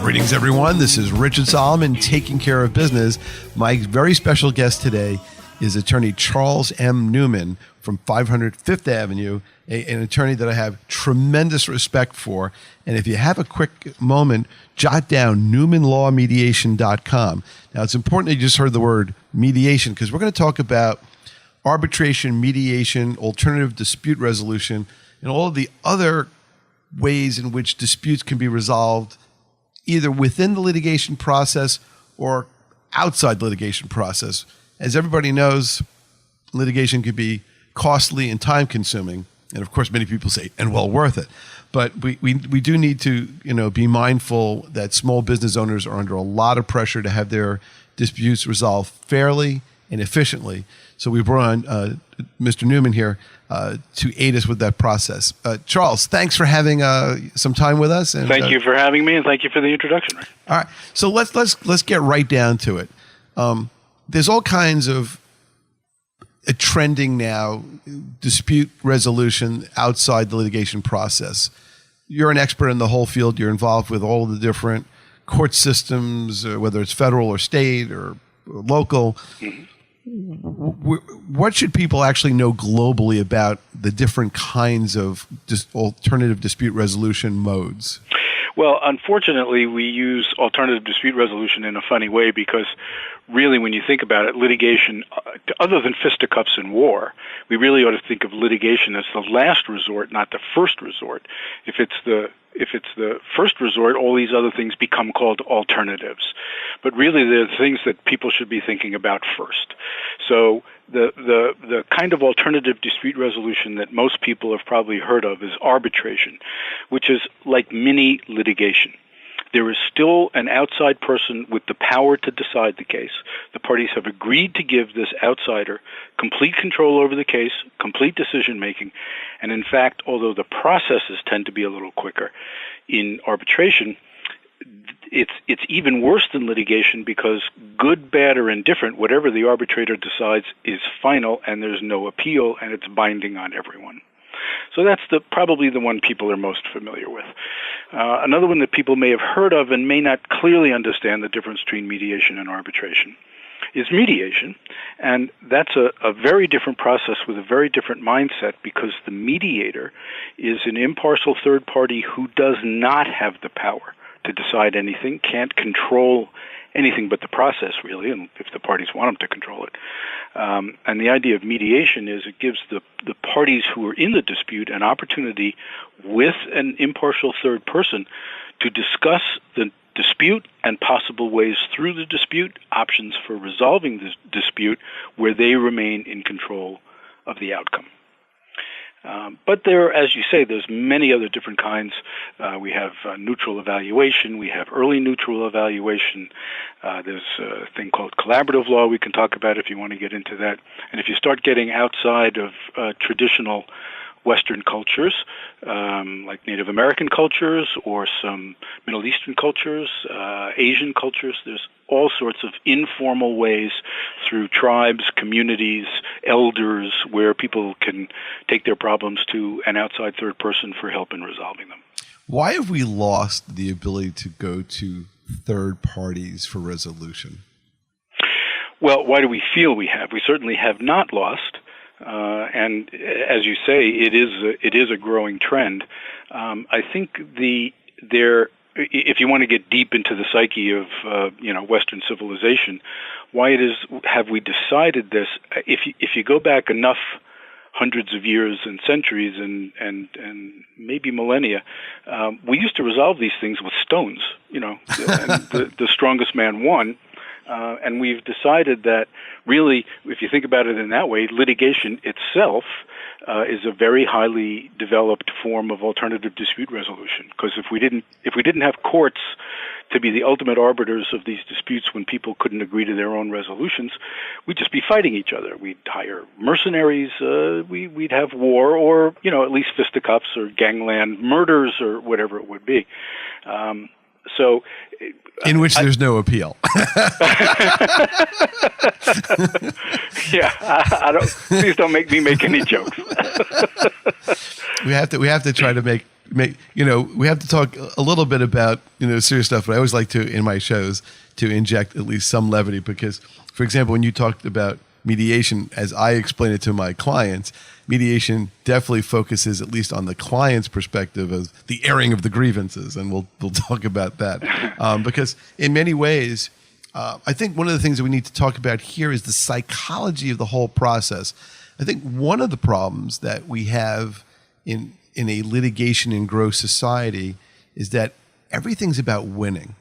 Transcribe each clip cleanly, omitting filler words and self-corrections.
Greetings, everyone. This is Richard Solomon, Taking Care of Business. My very special guest today is attorney Charles M. Newman from 500 Fifth Avenue, an attorney that I have tremendous respect for. And if you have a quick moment, jot down newmanlawmediation.com. Now, it's important that you just heard the word mediation because we're going to talk about arbitration, mediation, alternative dispute resolution, and all of the other ways in which disputes can be resolved either within the litigation process or outside litigation process. As everybody knows, litigation can be costly and time-consuming, and of course, many people say, and well worth it. But we do need to, be mindful that small business owners are under a lot of pressure to have their disputes resolved fairly and efficiently. So we brought on Mr. Newman here to aid us with that process. Charles, thanks for having some time with us. And, thank you for having me, and thank you for the introduction. All right, so let's get right down to it. There's all kinds of trending now, dispute resolution outside the litigation process. You're an expert in the whole field. You're involved with all the different court systems, whether it's federal or state or local. Mm-hmm. What should people actually know globally about the different kinds of alternative dispute resolution modes? Well, unfortunately, we use alternative dispute resolution in a funny way because really, when you think about it, litigation, other than fisticuffs and war, we really ought to think of litigation as the last resort, not the first resort. If it's the first resort, all these other things become called alternatives. But really, they're the things that people should be thinking about first. So the kind of alternative dispute resolution that most people have probably heard of is arbitration, which is like mini litigation. There is still an outside person with the power to decide the case. The parties have agreed to give this outsider complete control over the case, complete decision-making, and in fact, although the processes tend to be a little quicker, in arbitration, it's even worse than litigation because good, bad, or indifferent, whatever the arbitrator decides is final and there's no appeal and it's binding on everyone. So that's probably the one people are most familiar with. Another one that people may have heard of and may not clearly understand the difference between mediation and arbitration is mediation. And that's a very different process with a very different mindset because the mediator is an impartial third party who does not have the power to decide anything, can't control anything but the process, really, and if the parties want them to control it. And the idea of mediation is it gives the parties who are in the dispute an opportunity with an impartial third person to discuss the dispute and possible ways through the dispute, options for resolving the dispute where they remain in control of the outcome. But there, as you say, there's many other different kinds. We have neutral evaluation. We have early neutral evaluation. There's a thing called collaborative law we can talk about if you want to get into that. And if you start getting outside of traditional Western cultures, like Native American cultures or some Middle Eastern cultures, Asian cultures, there's all sorts of informal ways through tribes, communities, elders, where people can take their problems to an outside third person for help in resolving them. Why have we lost the ability to go to third parties for resolution? Well, why do we feel we have? We certainly have not lost. And as you say, it is a growing trend. I think if you want to get deep into the psyche of Western civilization, why have we decided this? If you go back enough hundreds of years and centuries and maybe millennia, we used to resolve these things with stones. And the strongest man won. And we've decided that really, if you think about it in that way, litigation itself is a very highly developed form of alternative dispute resolution. Because if we didn't have courts to be the ultimate arbiters of these disputes when people couldn't agree to their own resolutions, we'd just be fighting each other. We'd hire mercenaries, we'd have war, or, at least fisticuffs or gangland murders or whatever it would be. In which there's no appeal. Yeah, please don't make me make any jokes. We have to try to make we have to talk a little bit about serious stuff, but I always like to, in my shows, to inject at least some levity, because, for example, when you talked about mediation, as I explain it to my clients, mediation definitely focuses at least on the client's perspective as the airing of the grievances, and we'll talk about that because in many ways, I think one of the things that we need to talk about here is the psychology of the whole process. I think one of the problems that we have in a litigation and growth society is that everything's about winning.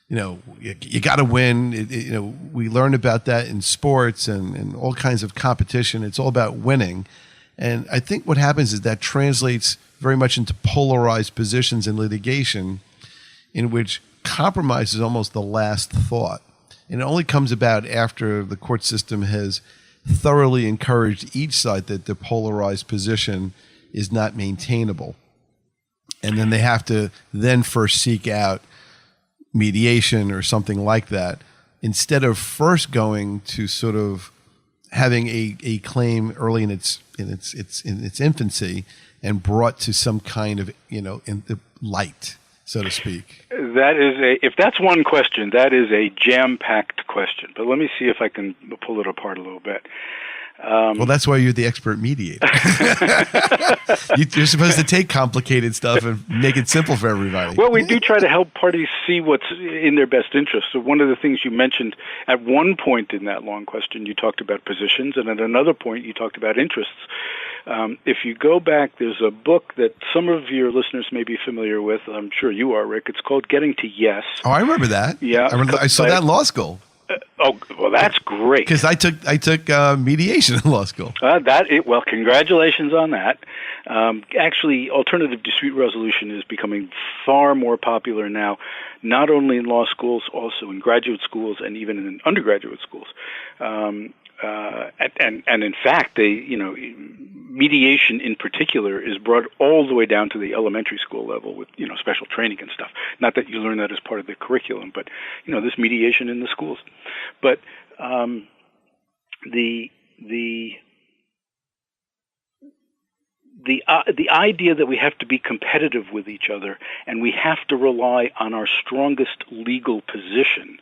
You got to win. We learn about that in sports and all kinds of competition. It's all about winning. And I think what happens is that translates very much into polarized positions in litigation, in which compromise is almost the last thought. And it only comes about after the court system has thoroughly encouraged each side that the polarized position is not maintainable. And then they have to then first seek out mediation or something like that, instead of first going to sort of having a claim early in its infancy and brought to some kind of in the light, so to speak. If that's one question, that is a jam-packed question. But let me see if I can pull it apart a little bit. Well, that's why you're the expert mediator. You're supposed to take complicated stuff and make it simple for everybody. Well, we do try to help parties see what's in their best interest. So one of the things you mentioned at one point in that long question, you talked about positions, and at another point you talked about interests. If you go back, there's a book that some of your listeners may be familiar with. I'm sure you are, Rick. It's called Getting to Yes. Oh, I remember that. Yeah. I saw that in law school. Well, that's great. Because I took mediation in law school. Well, congratulations on that. Actually, alternative dispute resolution is becoming far more popular now, not only in law schools, also in graduate schools and even in undergraduate schools. And in fact, mediation in particular is brought all the way down to the elementary school level with, special training and stuff. Not that you learn that as part of the curriculum, but, this mediation in the schools. But the idea that we have to be competitive with each other and we have to rely on our strongest legal position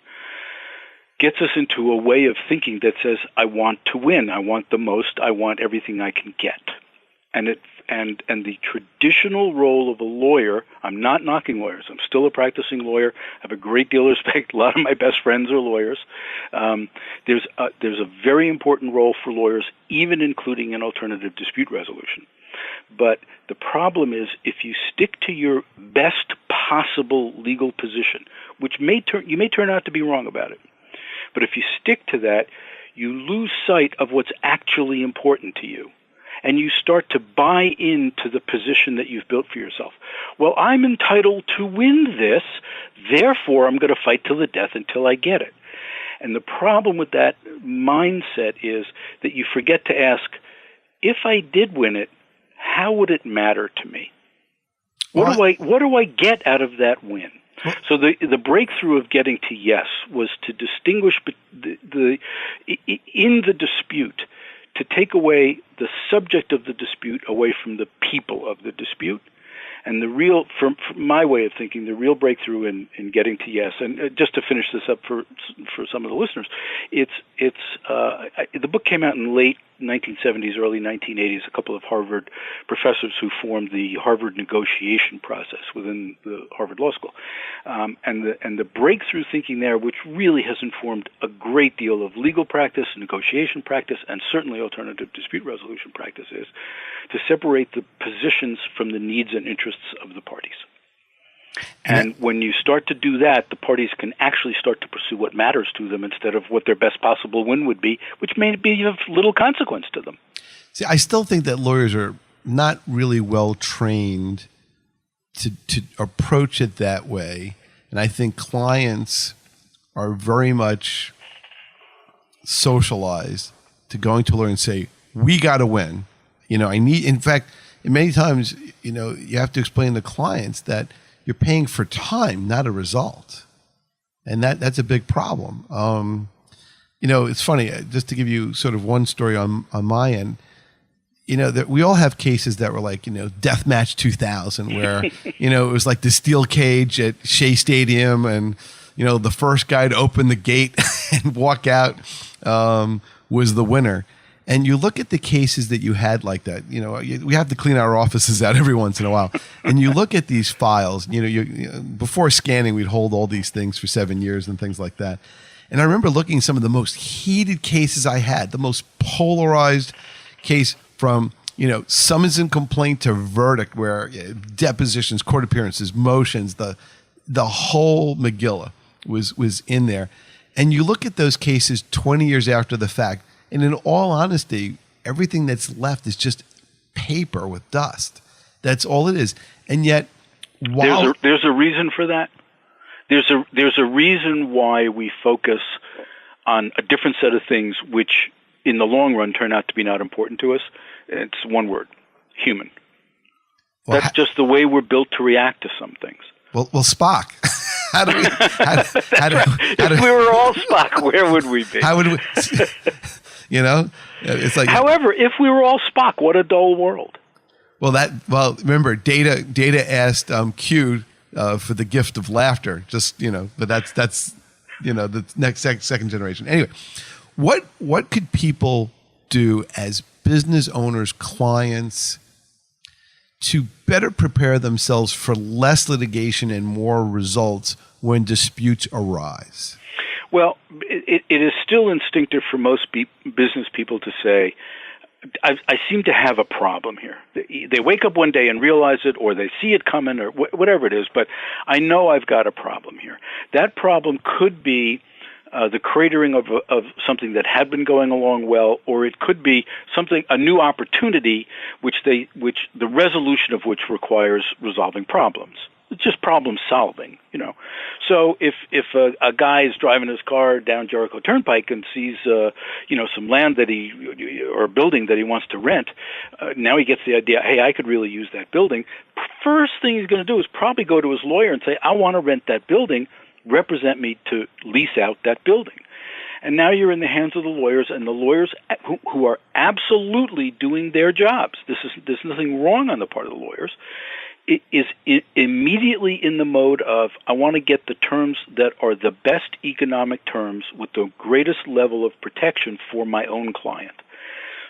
gets us into a way of thinking that says, I want to win, I want the most, I want everything I can get. And the traditional role of a lawyer, I'm not knocking lawyers, I'm still a practicing lawyer, I have a great deal of respect, a lot of my best friends are lawyers. There's a very important role for lawyers, even including in alternative dispute resolution. But the problem is, if you stick to your best possible legal position, which you may turn out to be wrong about it, but if you stick to that, you lose sight of what's actually important to you. And you start to buy into the position that you've built for yourself. Well, I'm entitled to win this, therefore I'm going to fight till the death until I get it. And the problem with that mindset is that you forget to ask, if I did win it, how would it matter to me? What do I get out of that win? So the breakthrough of Getting to Yes was to distinguish in the dispute, to take away the subject of the dispute away from the people of the dispute. And the real, from my way of thinking, the real breakthrough in Getting to Yes, and just to finish this up for some of the listeners, the book came out in late 1970s, early 1980s. A couple of Harvard professors who formed the Harvard negotiation process within the Harvard Law School, and the breakthrough thinking there, which really has informed a great deal of legal practice, negotiation practice, and certainly alternative dispute resolution practice, is to separate the positions from the needs and interests of the parties. And when you start to do that, the parties can actually start to pursue what matters to them instead of what their best possible win would be, which may be of little consequence to them. See, I still think that lawyers are not really well trained to approach it that way. And I think clients are very much socialized to going to a lawyer and say, we got to win. In fact, many times, you have to explain to clients that you're paying for time, not a result. And that's a big problem. It's funny, just to give you sort of one story on my end, that we all have cases that were like, Deathmatch 2000, where, it was like the steel cage at Shea Stadium, and, the first guy to open the gate and walk out was the winner. And you look at the cases that you had like that, we have to clean our offices out every once in a while. And you look at these files, before scanning, we'd hold all these things for 7 years and things like that. And I remember looking at some of the most heated cases I had, the most polarized case from, summons and complaint to verdict, where depositions, court appearances, motions, the whole Megillah was in there. And you look at those cases 20 years after the fact, and in all honesty, everything that's left is just paper with dust. That's all it is. And yet, there's a reason for that. There's a reason why we focus on a different set of things, which in the long run turn out to be not important to us. It's one word: human. Well, that's just the way we're built to react to some things. Well, Spock. If we were all Spock, where would we be? How would we? It's like. However, if we were all Spock, what a dull world. Well, remember, Data asked Q for the gift of laughter. But that's the next second generation. Anyway, what could people do as business owners, clients, to better prepare themselves for less litigation and more results when disputes arise? Well, it is still instinctive for most business people to say, I seem to have a problem here. They wake up one day and realize it, or they see it coming, or whatever it is, but I know I've got a problem here. That problem could be the cratering of something that had been going along well, or it could be a new opportunity, which the resolution of which requires resolving problems. It's just problem solving, So if a guy is driving his car down Jericho Turnpike and sees some land or a building that he wants to rent, now he gets the idea, hey, I could really use that building. First thing he's going to do is probably go to his lawyer and say, I want to rent that building. Represent me to lease out that building. And now you're in the hands of the lawyers, and the lawyers who are absolutely doing their jobs. There's nothing wrong on the part of the lawyers. It is immediately in the mode of, I want to get the terms that are the best economic terms with the greatest level of protection for my own client.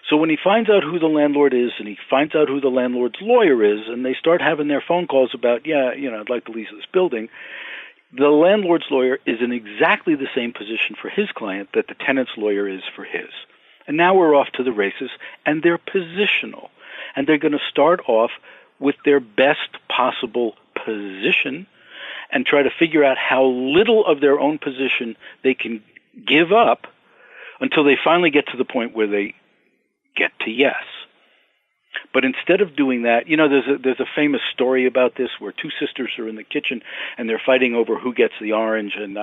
So when he finds out who the landlord is, and he finds out who the landlord's lawyer is, and they start having their phone calls about, I'd like to lease this building, the landlord's lawyer is in exactly the same position for his client that the tenant's lawyer is for his. And now we're off to the races, and they're positional. And they're going to start off with their best possible position and try to figure out how little of their own position they can give up until they finally get to the point where they get to yes. But instead of doing that, there's a famous story about this where two sisters are in the kitchen and they're fighting over who gets the orange, and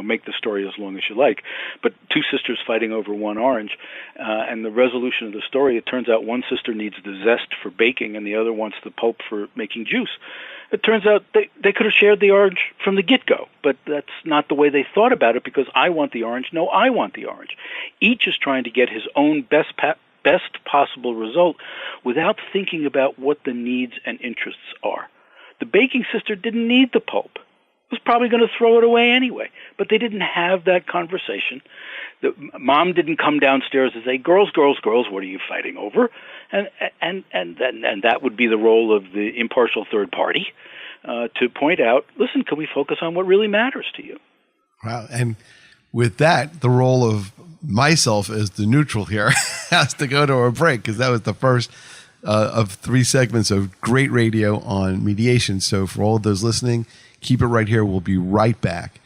make the story as long as you like. But two sisters fighting over one orange, and the resolution of the story, it turns out one sister needs the zest for baking and the other wants the pulp for making juice. It turns out they could have shared the orange from the get-go, but that's not the way they thought about it, because I want the orange, no, I want the orange. Each is trying to get his own best possible result without thinking about what the needs and interests are. The baking sister didn't need the pulp. Was probably going to throw it away anyway, but they didn't have that conversation. The mom didn't come downstairs and say, girls, what are you fighting over? And that would be the role of the impartial third party to point out, listen, can we focus on what really matters to you? Wow. And with that, the role of myself as the neutral here has to go to a break, because that was the first of 3 segments of great radio on mediation. So for all of those listening, keep it right here. We'll be right back.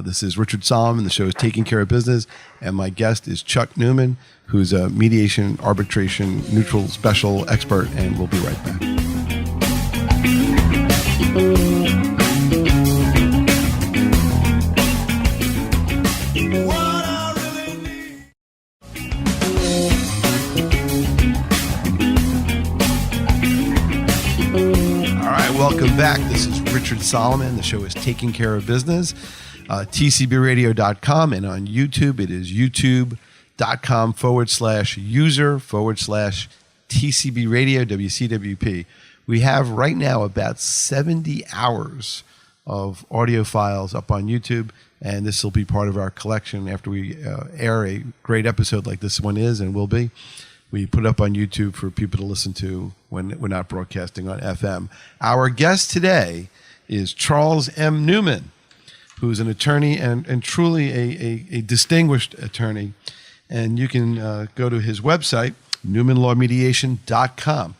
This is Richard Solomon. The show is Taking Care of Business, and my guest is Chuck Newman, who's a mediation, arbitration, neutral special expert, and we'll be right back. Welcome back. This is Richard Solomon. The show is Taking Care of Business. TCBradio.com, and on YouTube it is youtube.com/user/TCB Radio WCWP. We have right now about 70 hours of audio files up on YouTube, and this will be part of our collection after we air a great episode like this one is and will be. We put it up on YouTube for people to listen to when we're not broadcasting on FM. Our guest today is Charles M. Newman, who's an attorney and truly a distinguished attorney. And you can go to his website, newmanlawmediation.com.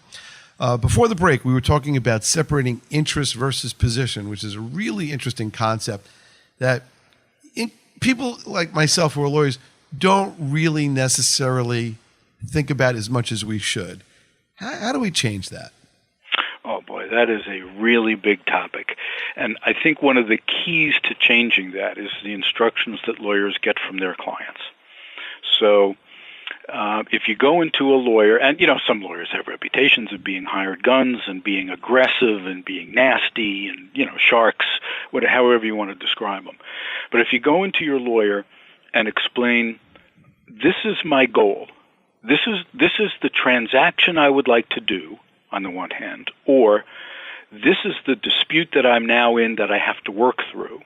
Before the break, we were talking about separating interest versus position, which is a really interesting concept that people like myself who are lawyers don't really necessarily think about as much as we should. How do we change that? Oh boy, that is a really big topic. And I think one of the keys to changing that is the instructions that lawyers get from their clients. So if you go into a lawyer, and some lawyers have reputations of being hired guns and being aggressive and being nasty and, sharks, however you want to describe them. But if you go into your lawyer and explain, this is my goal, this is the transaction I would like to do, on the one hand, or this is the dispute that I'm now in that I have to work through,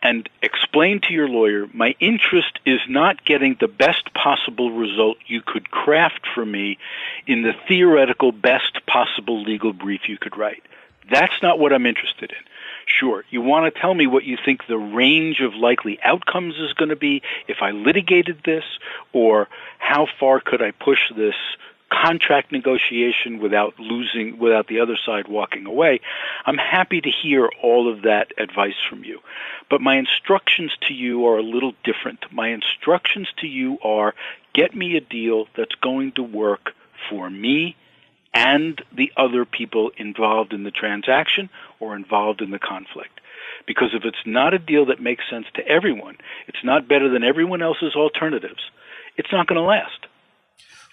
and explain to your lawyer, my interest is not getting the best possible result you could craft for me in the theoretical best possible legal brief you could write. That's not what I'm interested in. Sure, you want to tell me what you think the range of likely outcomes is going to be if I litigated this, or how far could I push this contract negotiation without the other side walking away. I'm happy to hear all of that advice from you. But my instructions to you are a little different. My instructions to you are, get me a deal that's going to work for me and the other people involved in the transaction or involved in the conflict. Because if it's not a deal that makes sense to everyone, it's not better than everyone else's alternatives, it's not going to last.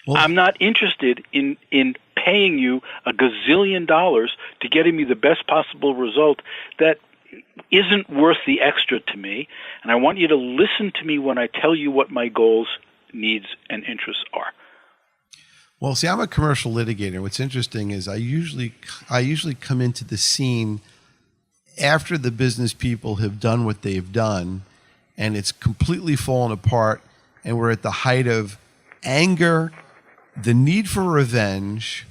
Well, I'm not interested in paying you $1 gazillion to getting me the best possible result that isn't worth the extra to me. And I want you to listen to me when I tell you what my goals, needs, and interests are. Well, see, I'm a commercial litigator. What's interesting is I usually come into the scene after the business people have done what they've done, and it's completely fallen apart, and we're at the height of anger, the need for revenge,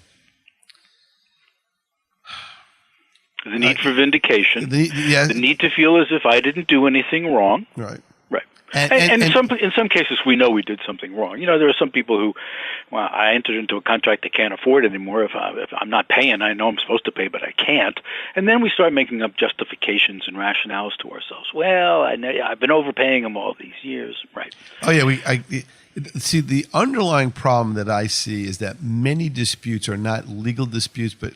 the need for vindication, the need to feel as if I didn't do anything wrong. Right. And in some cases, we know we did something wrong. There are some people who, well, I entered into a contract I can't afford anymore. If I'm not paying, I know I'm supposed to pay, but I can't. And then we start making up justifications and rationales to ourselves. Well, I've been overpaying them all these years. Right. Oh, yeah. See, the underlying problem that I see is that many disputes are not legal disputes, but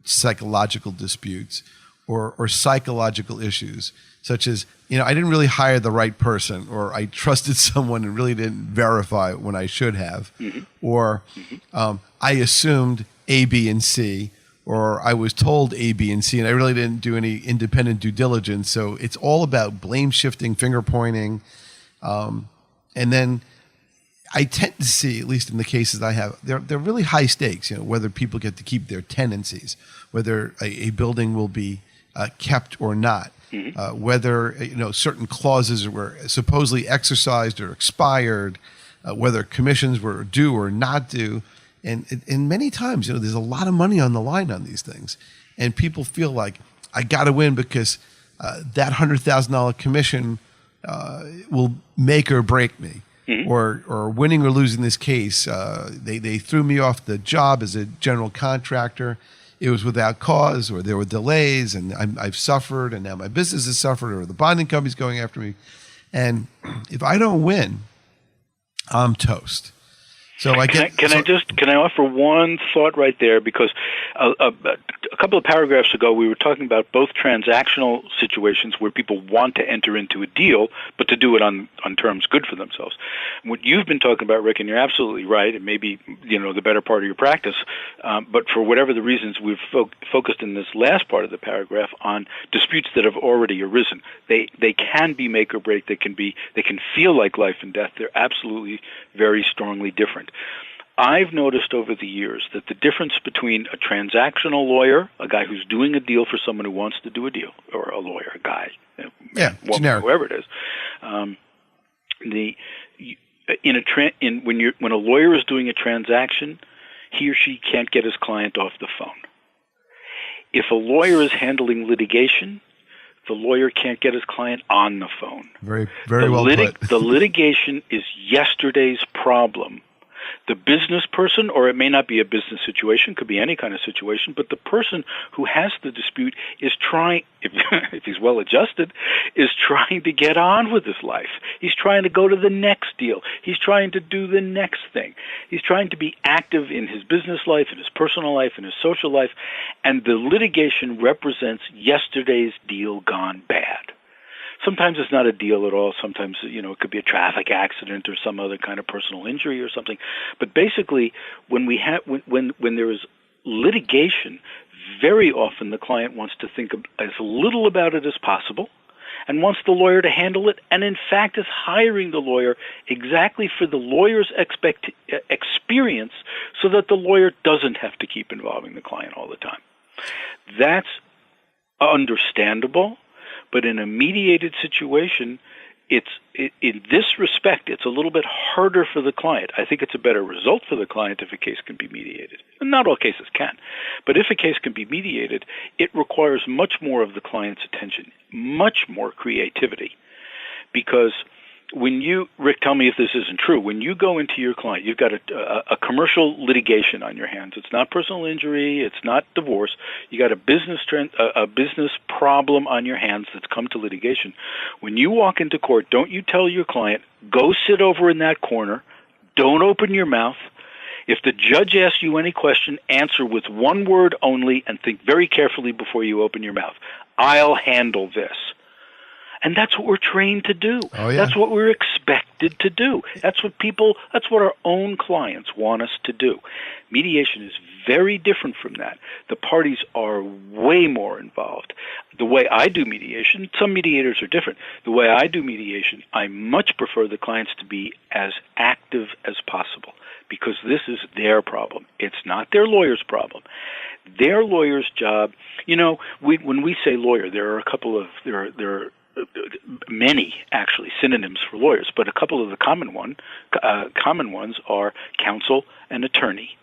psychological disputes or psychological issues, such as, I didn't really hire the right person, or I trusted someone and really didn't verify when I should have, or I assumed A, B, and C, or I was told A, B, and C, and I really didn't do any independent due diligence. So it's all about blame shifting, finger pointing, and then I tend to see, at least in the cases I have, they're really high stakes. Whether people get to keep their tenancies, whether a building will be kept or not. Whether certain clauses were supposedly exercised or expired, whether commissions were due or not due, and many times there's a lot of money on the line on these things, and people feel like I got to win because that $100,000 commission will make or break me, or winning or losing this case. They threw me off the job as a general contractor. It was without cause, or there were delays, and I've suffered, and now my business has suffered, or the bonding company's going after me. And if I don't win, I'm toast. So I get. Can I offer one thought right there? Because a couple of paragraphs ago we were talking about both transactional situations where people want to enter into a deal, but to do it on terms good for themselves. What you've been talking about, Rick, and you're absolutely right. It may be the better part of your practice, but for whatever the reasons, we've focused in this last part of the paragraph on disputes that have already arisen. They can be make or break. They can feel like life and death. They're absolutely very strongly different. I've noticed over the years that the difference between a transactional lawyer, a guy who's doing a deal for someone who wants to do a deal, or a lawyer, a guy, woman, whoever it is, when a lawyer is doing a transaction, he or she can't get his client off the phone. If a lawyer is handling litigation, the lawyer can't get his client on the phone. Very, very well put. The litigation is yesterday's problem. The business person, or it may not be a business situation, could be any kind of situation, but the person who has the dispute is trying, if he's well adjusted, is trying to get on with his life. He's trying to go to the next deal. He's trying to do the next thing. He's trying to be active in his business life, in his personal life, in his social life, and the litigation represents yesterday's deal gone bad. Sometimes it's not a deal at all. Sometimes, it could be a traffic accident or some other kind of personal injury or something. But basically, when there is litigation, very often the client wants to think as little about it as possible and wants the lawyer to handle it, and in fact is hiring the lawyer exactly for the lawyer's experience so that the lawyer doesn't have to keep involving the client all the time. That's understandable. But in a mediated situation, in this respect, it's a little bit harder for the client. I think it's a better result for the client if a case can be mediated. And not all cases can. But if a case can be mediated, it requires much more of the client's attention, much more creativity. Because Rick, tell me if this isn't true. When you go into your client, you've got a commercial litigation on your hands. It's not personal injury. It's not divorce. You got a business problem on your hands that's come to litigation. When you walk into court, don't you tell your client, go sit over in that corner. Don't open your mouth. If the judge asks you any question, answer with one word only and think very carefully before you open your mouth. I'll handle this. And that's what we're trained to do. Oh, yeah. That's what we're expected to do. That's what our own clients want us to do. Mediation is very different from that. The parties are way more involved. The way I do mediation, some mediators are different. The way I do mediation, I much prefer the clients to be as active as possible because this is their problem. It's not their lawyer's problem. Their lawyer's job, when we say lawyer, there are many actually synonyms for lawyers, but a couple of the common ones are counsel and attorney.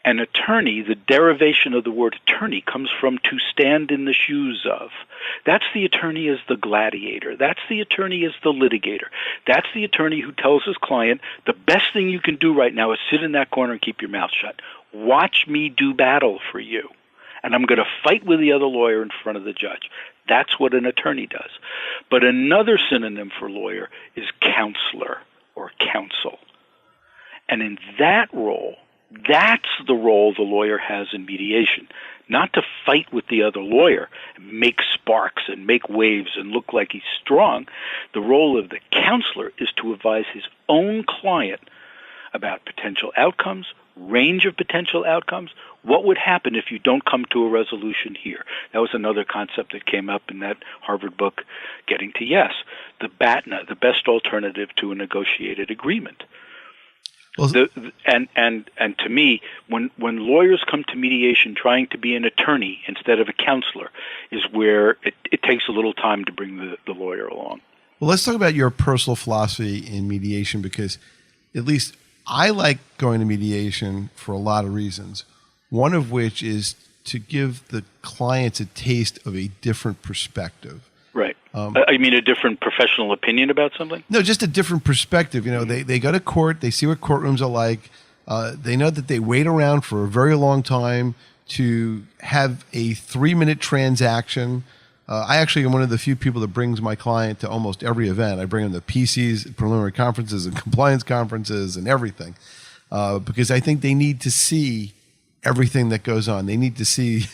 An attorney, the derivation of the word attorney comes from to stand in the shoes of. That's the attorney as the gladiator. That's the attorney as the litigator. That's the attorney who tells his client, the best thing you can do right now is sit in that corner and keep your mouth shut. Watch me do battle for you. And I'm going to fight with the other lawyer in front of the judge. That's what an attorney does. But another synonym for lawyer is counselor or counsel. And in that role, that's the role the lawyer has in mediation. Not to fight with the other lawyer, make sparks and make waves and look like he's strong. The role of the counselor is to advise his own client about potential outcomes, range of potential outcomes. What would happen if you don't come to a resolution here? That was another concept that came up in that Harvard book, Getting to Yes, the BATNA, the best alternative to a negotiated agreement. Well, and to me, when lawyers come to mediation trying to be an attorney instead of a counselor is where it takes a little time to bring the lawyer along. Well, let's talk about your personal philosophy in mediation, because at least I like going to mediation for a lot of reasons. One of which is to give the clients a taste of a different perspective. Right. I mean a different professional opinion about something? No, just a different perspective. They go to court, they see what courtrooms are like. They know that they wait around for a very long time to have a 3-minute transaction I actually am one of the few people that brings my client to almost every event. I bring them to PCs, preliminary conferences, and compliance conferences, and everything, because I think they need to see everything that goes on. They need to see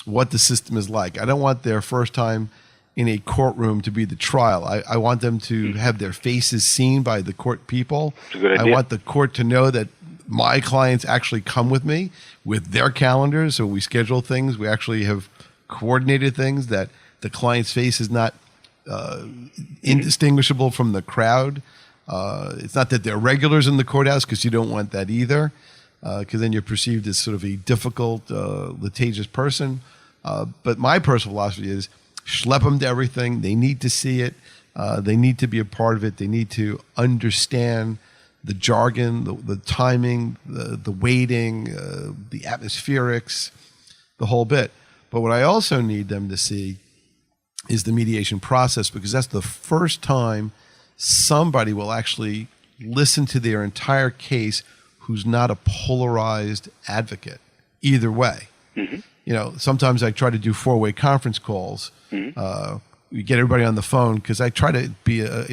what the system is like. I don't want their first time in a courtroom to be the trial. I want them to have their faces seen by the court people. That's a good idea. I want the court to know that my clients actually come with me with their calendars. So we schedule things. We actually have coordinated things that the client's face is not indistinguishable from the crowd. It's not that they're regulars in the courthouse, because you don't want that either, because then you're perceived as sort of a difficult, litigious person. But my personal philosophy is schlep them to everything. They need to see it. They need to be a part of it. They need to understand the jargon, the timing, the weighting, the atmospherics, the whole bit. But what I also need them to see is the mediation process, because that's the first time somebody will actually listen to their entire case who's not a polarized advocate either way. Mm-hmm. Sometimes I try to do 4-way conference calls. Mm-hmm. We get everybody on the phone, because I try to be a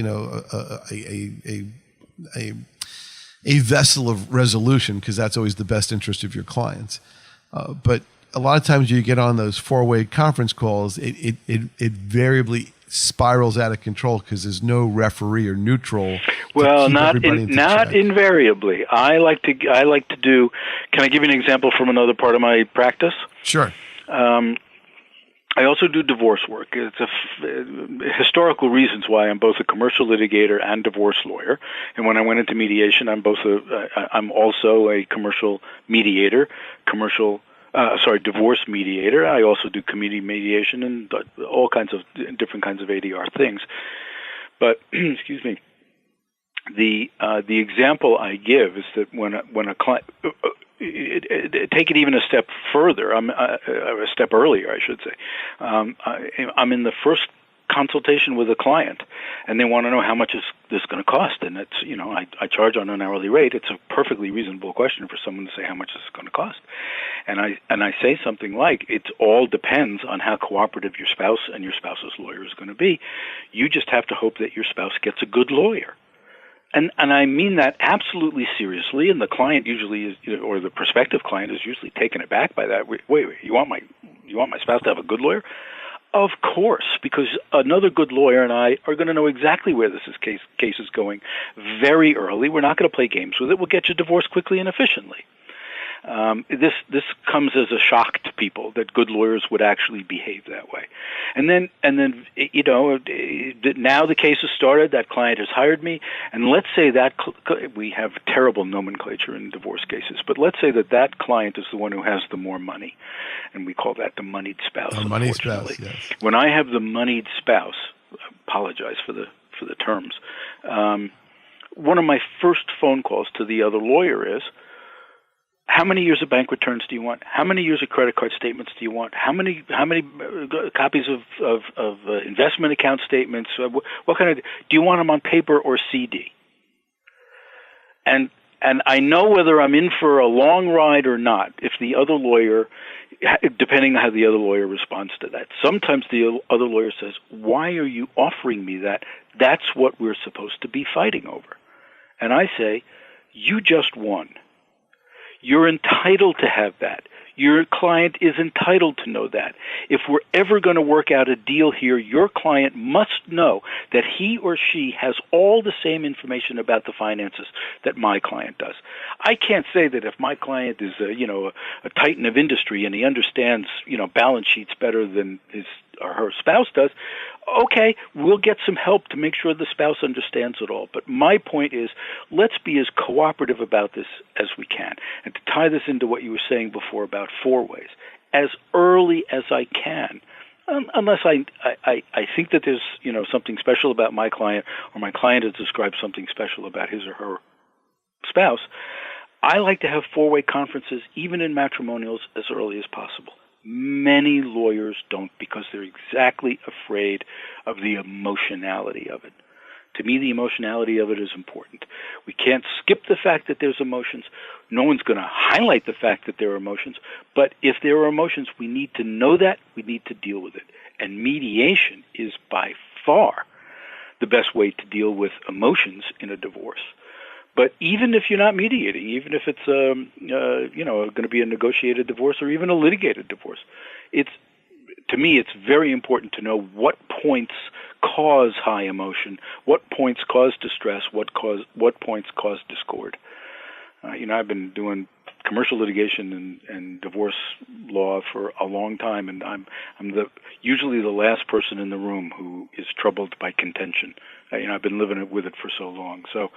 vessel of resolution, because that's always the best interest of your clients. But a lot of times you get on those 4-way conference calls, it invariably spirals out of control, because there's no referee or neutral. Well, not invariably. I like to do. Can I give you an example from another part of my practice? Sure. I also do divorce work. It's historical reasons why I'm both a commercial litigator and divorce lawyer. And when I went into mediation, I'm also a commercial mediator, divorce mediator. I also do community mediation and all kinds of different kinds of ADR things. But excuse me, the example I give is that when a client take it even a step further, a step earlier, I should say. I'm in the first consultation with a client, and they want to know how much is this going to cost. And it's, I charge on an hourly rate. It's a perfectly reasonable question for someone to say how much is it going to cost. And I say something like, it all depends on how cooperative your spouse and your spouse's lawyer is going to be. You just have to hope that your spouse gets a good lawyer. And I mean that absolutely seriously, and the client usually is, or the prospective client is usually taken aback by that. Wait, you want my spouse to have a good lawyer? Of course, because another good lawyer and I are going to know exactly where this case is going very early. We're not going to play games with it. We'll get you divorced quickly and efficiently. This comes as a shock to people that good lawyers would actually behave that way. And then now the case has started, that client has hired me, and let's say that we have terrible nomenclature in divorce cases, but let's say that client is the one who has the more money, and we call that the moneyed spouse. A moneyed spouse, yes. When I have the moneyed spouse, I apologize for the terms, one of my first phone calls to the other lawyer is, how many years of bank returns do you want? How many years of credit card statements do you want? How many copies of investment account statements? What kind of, do you want them on paper or CD? And I know whether I'm in for a long ride or not if the other lawyer, depending on how the other lawyer responds to that. Sometimes the other lawyer says, "Why are you offering me that? That's what we're supposed to be fighting over." And I say, "You just won. You're entitled to have that. Your client is entitled to know that. If we're ever going to work out a deal here, your client must know that he or she has all the same information about the finances that my client does." I can't say that if my client is a titan of industry and he understands, balance sheets better than his or her spouse does, okay, we'll get some help to make sure the spouse understands it all. But my point is, let's be as cooperative about this as we can. And to tie this into what you were saying before about 4-ways, as early as I can, unless I think that there's something special about my client, or my client has described something special about his or her spouse, I like to have 4-way conferences, even in matrimonials, as early as possible. Many lawyers don't, because they're exactly afraid of the emotionality of it. To me, the emotionality of it is important. We can't skip the fact that there's emotions. No one's going to highlight the fact that there are emotions. But if there are emotions, we need to know that. We need to deal with it. And mediation is by far the best way to deal with emotions in a divorce. But even if you're not mediating, even if it's going to be a negotiated divorce or even a litigated divorce, to me it's very important to know what points cause high emotion, what points cause distress, what points cause discord. I've been doing commercial litigation and divorce law for a long time, and I'm usually the last person in the room who is troubled by contention. I've been living with it for so long. So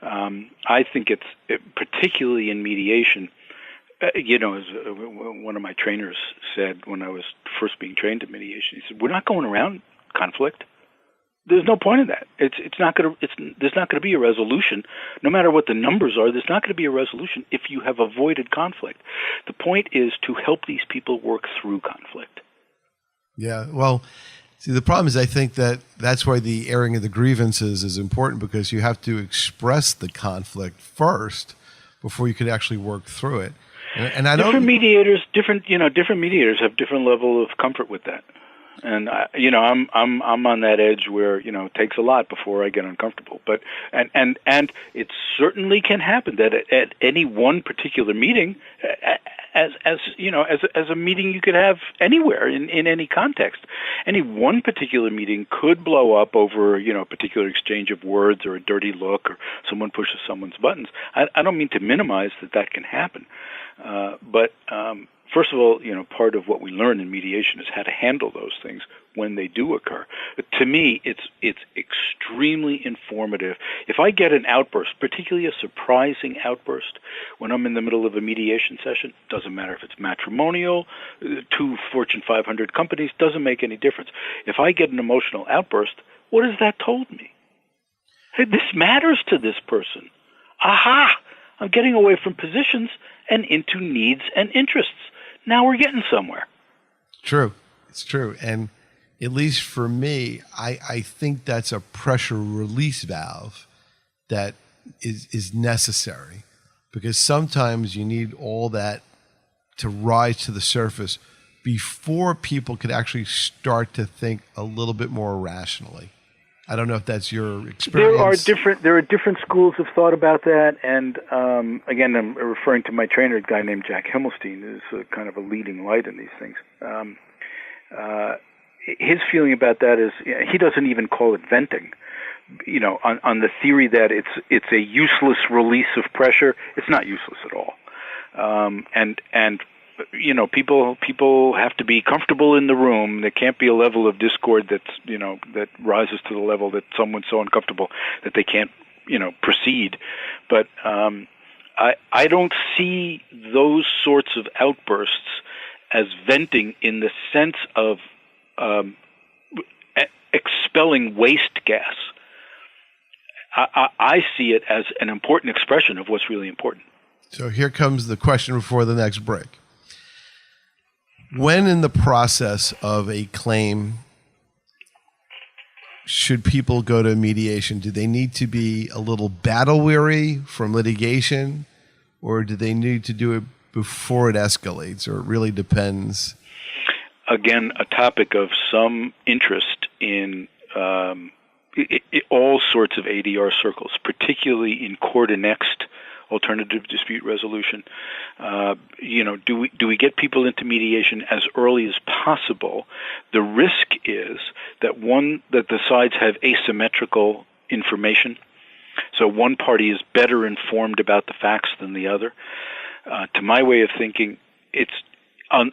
I think it's particularly in mediation. As one of my trainers said when I was first being trained in mediation, he said, "We're not going around conflict. There's no point in that. There's not going to be a resolution, no matter what the numbers are. There's not going to be a resolution if you have avoided conflict. The point is to help these people work through conflict." Yeah, well, see, the problem is I think that's why the airing of the grievances is important, because you have to express the conflict first before you could actually work through it. And I different mediators have different level of comfort with that. And I'm on that edge where it takes a lot before I get uncomfortable. But and it certainly can happen that at any one particular meeting, as a meeting you could have anywhere in any context, any one particular meeting could blow up over a particular exchange of words or a dirty look or someone pushes someone's buttons. I don't mean to minimize that can happen, but. First of all, part of what we learn in mediation is how to handle those things when they do occur. But to me, it's extremely informative. If I get an outburst, particularly a surprising outburst, when I'm in the middle of a mediation session, doesn't matter if it's matrimonial, 2 Fortune 500 companies, doesn't make any difference. If I get an emotional outburst, what has that told me? Hey, this matters to this person. Aha! I'm getting away from positions and into needs and interests. Now we're getting somewhere. True. It's true. And at least for me, I think that's a pressure release valve that is necessary, because sometimes you need all that to rise to the surface before people could actually start to think a little bit more rationally. I don't know if that's your experience. There are different schools of thought about that, and again, I'm referring to my trainer, a guy named Jack Himmelstein, who's kind of a leading light in these things. His feeling about that is he doesn't even call it venting. On the theory that it's a useless release of pressure. It's not useless at all, and people have to be comfortable in the room. There can't be a level of discord that rises to the level that someone's so uncomfortable that they can't, proceed. But I don't see those sorts of outbursts as venting in the sense of expelling waste gas. I see it as an important expression of what's really important. So here comes the question before the next break. When in the process of a claim should people go to mediation? Do they need to be a little battle weary from litigation, or do they need to do it before it escalates, or it really depends? Again, a topic of some interest in all sorts of ADR circles, particularly in court-annexed alternative dispute resolution. Do we get people into mediation as early as possible? The risk is that the sides have asymmetrical information, so one party is better informed about the facts than the other. To my way of thinking, it's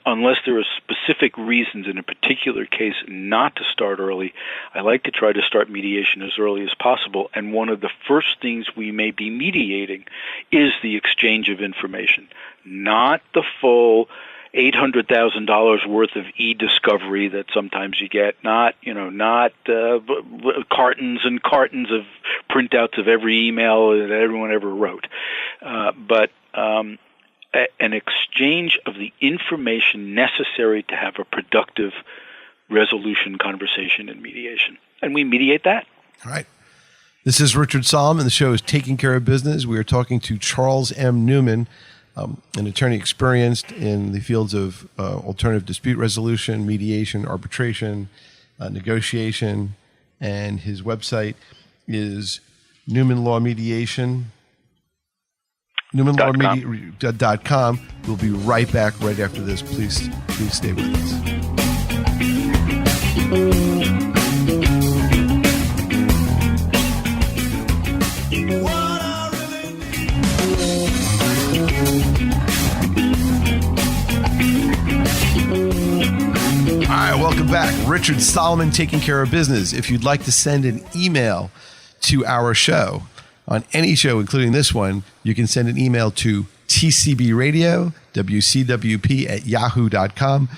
unless there are specific reasons in a particular case not to start early, I like to try to start mediation as early as possible. And one of the first things we may be mediating is the exchange of information, not the full $800,000 worth of e-discovery that sometimes you get, not cartons and cartons of printouts of every email that everyone ever wrote, but an exchange of the information necessary to have a productive resolution conversation and mediation. And we mediate that. All right. This is Richard Solomon. The show is Taking Care of Business. We are talking to Charles M. Newman, an attorney experienced in the fields of alternative dispute resolution, mediation, arbitration, negotiation, and his website is Newman Law Mediation. NewmanLawMedia.com. We'll be right back right after this. Please stay with us. All right, welcome back. Richard Solomon, Taking Care of Business. If you'd like to send an email to our show, on any show, including this one, you can send an email to tcbradio, wcwp@yahoo.com.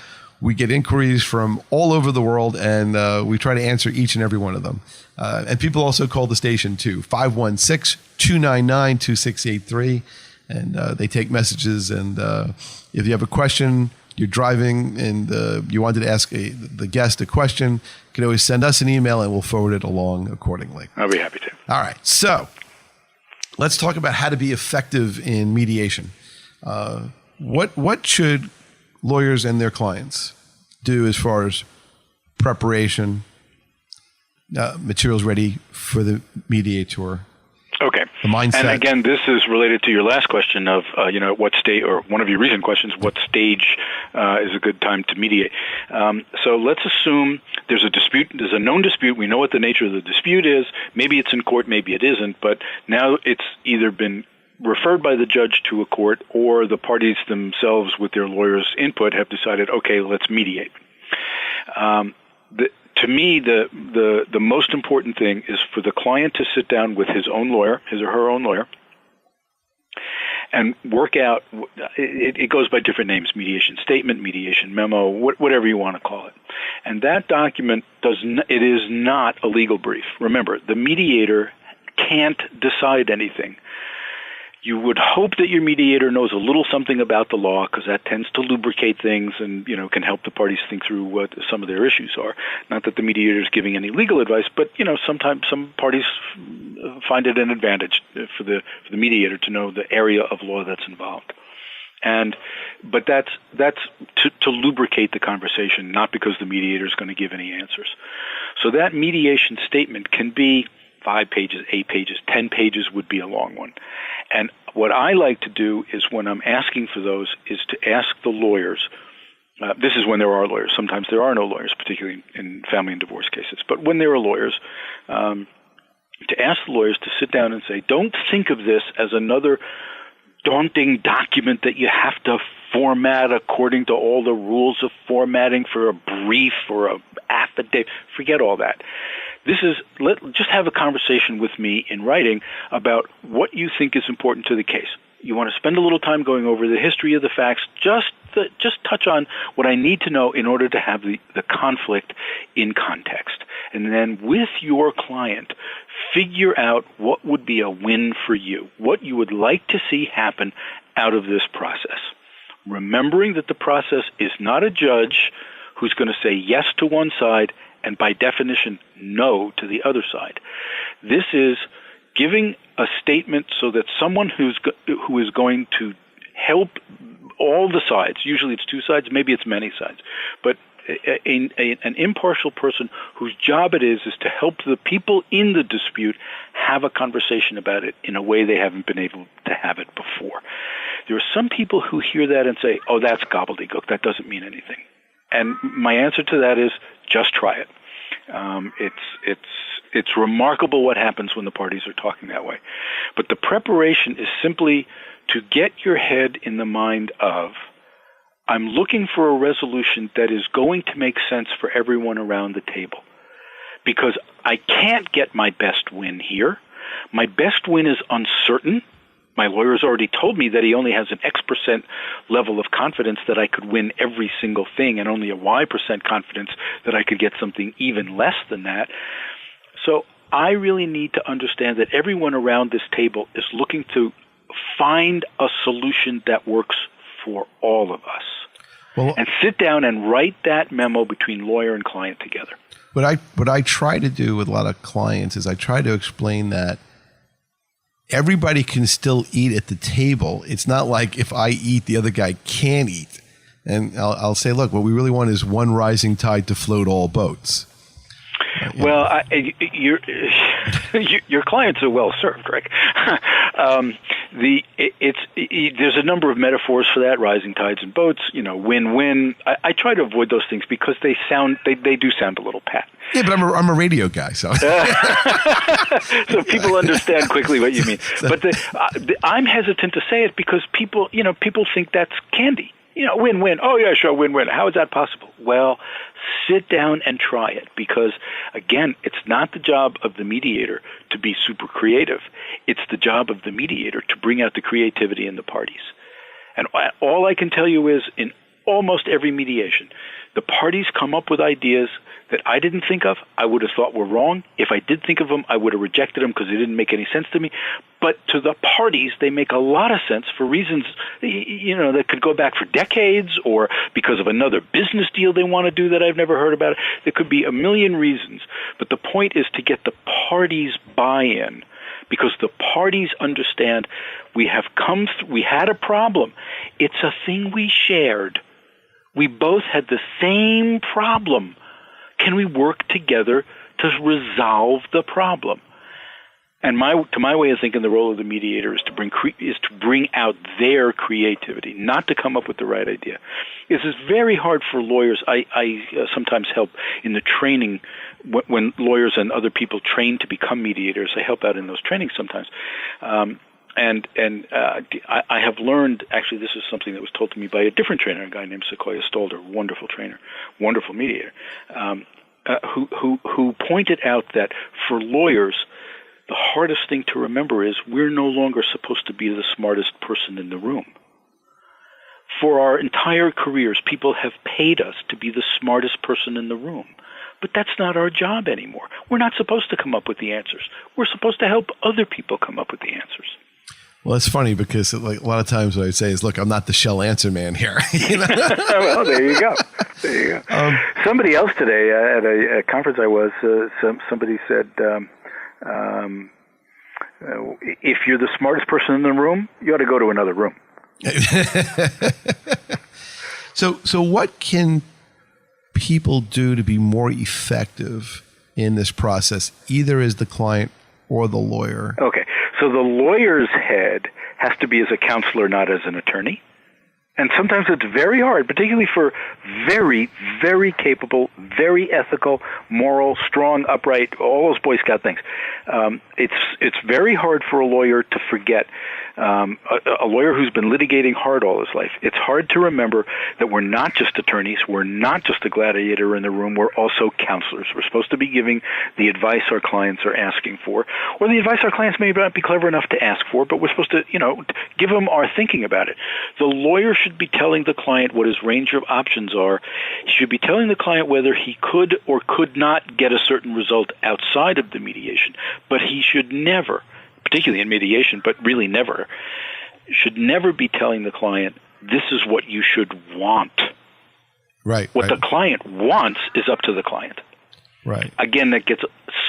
We get inquiries from all over the world, and we try to answer each and every one of them. And people also call the station, too, 516-299-2683. And they take messages. And if you have a question, you're driving, and you wanted to ask the guest a question, you can always send us an email, and we'll forward it along accordingly. I'll be happy to. All right. So let's talk about how to be effective in mediation. What should lawyers and their clients do as far as preparation, materials ready for the mediator? Okay. The mindset. And again, this is related to your last question of, what stage, or one of your recent questions, what stage is a good time to mediate? So let's assume there's a dispute, there's a known dispute, we know what the nature of the dispute is, maybe it's in court, maybe it isn't, but now it's either been referred by the judge to a court, or the parties themselves with their lawyers' input have decided, okay, let's mediate. To me, the most important thing is for the client to sit down with his own lawyer, his or her own lawyer, and work out, it goes by different names, mediation statement, mediation memo, whatever you want to call it. And that document it is not a legal brief. Remember, the mediator can't decide anything. You would hope that your mediator knows a little something about the law, because that tends to lubricate things and, can help the parties think through what some of their issues are. Not that the mediator is giving any legal advice, but, sometimes some parties find it an advantage for the mediator to know the area of law that's involved. But that's to lubricate the conversation, not because the mediator is going to give any answers. So that mediation statement can be 5 pages, 8 pages, 10 pages would be a long one. And what I like to do is, when I'm asking for those, is to ask the lawyers. This is when there are lawyers. Sometimes there are no lawyers, particularly in family and divorce cases. But when there are lawyers, to ask the lawyers to sit down and say, don't think of this as another daunting document that you have to format according to all the rules of formatting for a brief or a affidavit. Forget all that. Just have a conversation with me in writing about what you think is important to the case. You want to spend a little time going over the history of the facts, just touch on what I need to know in order to have the conflict in context. And then with your client, figure out what would be a win for you, what you would like to see happen out of this process. Remembering that the process is not a judge who's going to say yes to one side and by definition no to the other side. This is giving a statement so that someone who is going to help all the sides, usually it's 2 sides, maybe it's many sides, but an impartial person whose job it is to help the people in the dispute have a conversation about it in a way they haven't been able to have it before. There are some people who hear that and say, oh, that's gobbledygook, that doesn't mean anything. And my answer to that is, just try it. It's remarkable what happens when the parties are talking that way. But the preparation is simply to get your head in the mind of, I'm looking for a resolution that is going to make sense for everyone around the table. Because I can't get my best win here. My best win is uncertain. My lawyer's already told me that he only has an X% level of confidence that I could win every single thing, and only a Y% confidence that I could get something even less than that. So I really need to understand that everyone around this table is looking to find a solution that works for all of us. Well, and sit down and write that memo between lawyer and client together. What I try to do with a lot of clients is I try to explain that everybody can still eat at the table. It's not like if I eat, the other guy can't eat. And I'll say, look, what we really want is one rising tide to float all boats. Well, your clients are well served, Rick. There's a number of metaphors for that: rising tides and boats. Win-win. I try to avoid those things because they do sound a little pat. Yeah, but I'm a radio guy, so so people understand quickly what you mean. But I'm hesitant to say it because people think that's candy. Win-win. Oh, yeah, sure, win-win. How is that possible? Well, sit down and try it because, again, it's not the job of the mediator to be super creative. It's the job of the mediator to bring out the creativity in the parties. And all I can tell you is in almost every mediation, the parties come up with ideas that I didn't think of, I would have thought were wrong. If I did think of them, I would have rejected them because they didn't make any sense to me. But to the parties, they make a lot of sense for reasons, that could go back for decades or because of another business deal they want to do that I've never heard about. There could be a million reasons. But the point is to get the parties' buy-in because the parties understand we had a problem. It's a thing we shared. We both had the same problem. Can we work together to resolve the problem? And to my way of thinking, the role of the mediator is to bring out their creativity, not to come up with the right idea. This is very hard for lawyers. I sometimes help in the training when lawyers and other people train to become mediators. I help out in those trainings sometimes. I have learned, actually this is something that was told to me by a different trainer, a guy named Sequoia Stolder, wonderful trainer, wonderful mediator, who pointed out that for lawyers, the hardest thing to remember is we're no longer supposed to be the smartest person in the room. For our entire careers, people have paid us to be the smartest person in the room. But that's not our job anymore. We're not supposed to come up with the answers. We're supposed to help other people come up with the answers. Well, it's funny because a lot of times what I say is, look, I'm not the shell answer man here. Well, there you go. Somebody else today at a conference I was, somebody said, if you're the smartest person in the room, you ought to go to another room. So what can people do to be more effective in this process, either as the client or the lawyer? Okay. So the lawyer's head has to be as a counselor, not as an attorney. And sometimes it's very hard, particularly for very, very capable, very ethical, moral, strong, upright, all those Boy Scout things. It's very hard for a lawyer to forget. A lawyer who's been litigating hard all his life, it's hard to remember that we're not just attorneys, we're not just a gladiator in the room, we're also counselors. We're supposed to be giving the advice our clients are asking for, or the advice our clients may not be clever enough to ask for, but we're supposed to, give them our thinking about it. The lawyer should be telling the client what his range of options are. He should be telling the client whether he could or could not get a certain result outside of the mediation, but he should never, particularly in mediation, but really never, should never be telling the client, this is what you should want. Right. What the client wants is up to the client. Right. Again, that gets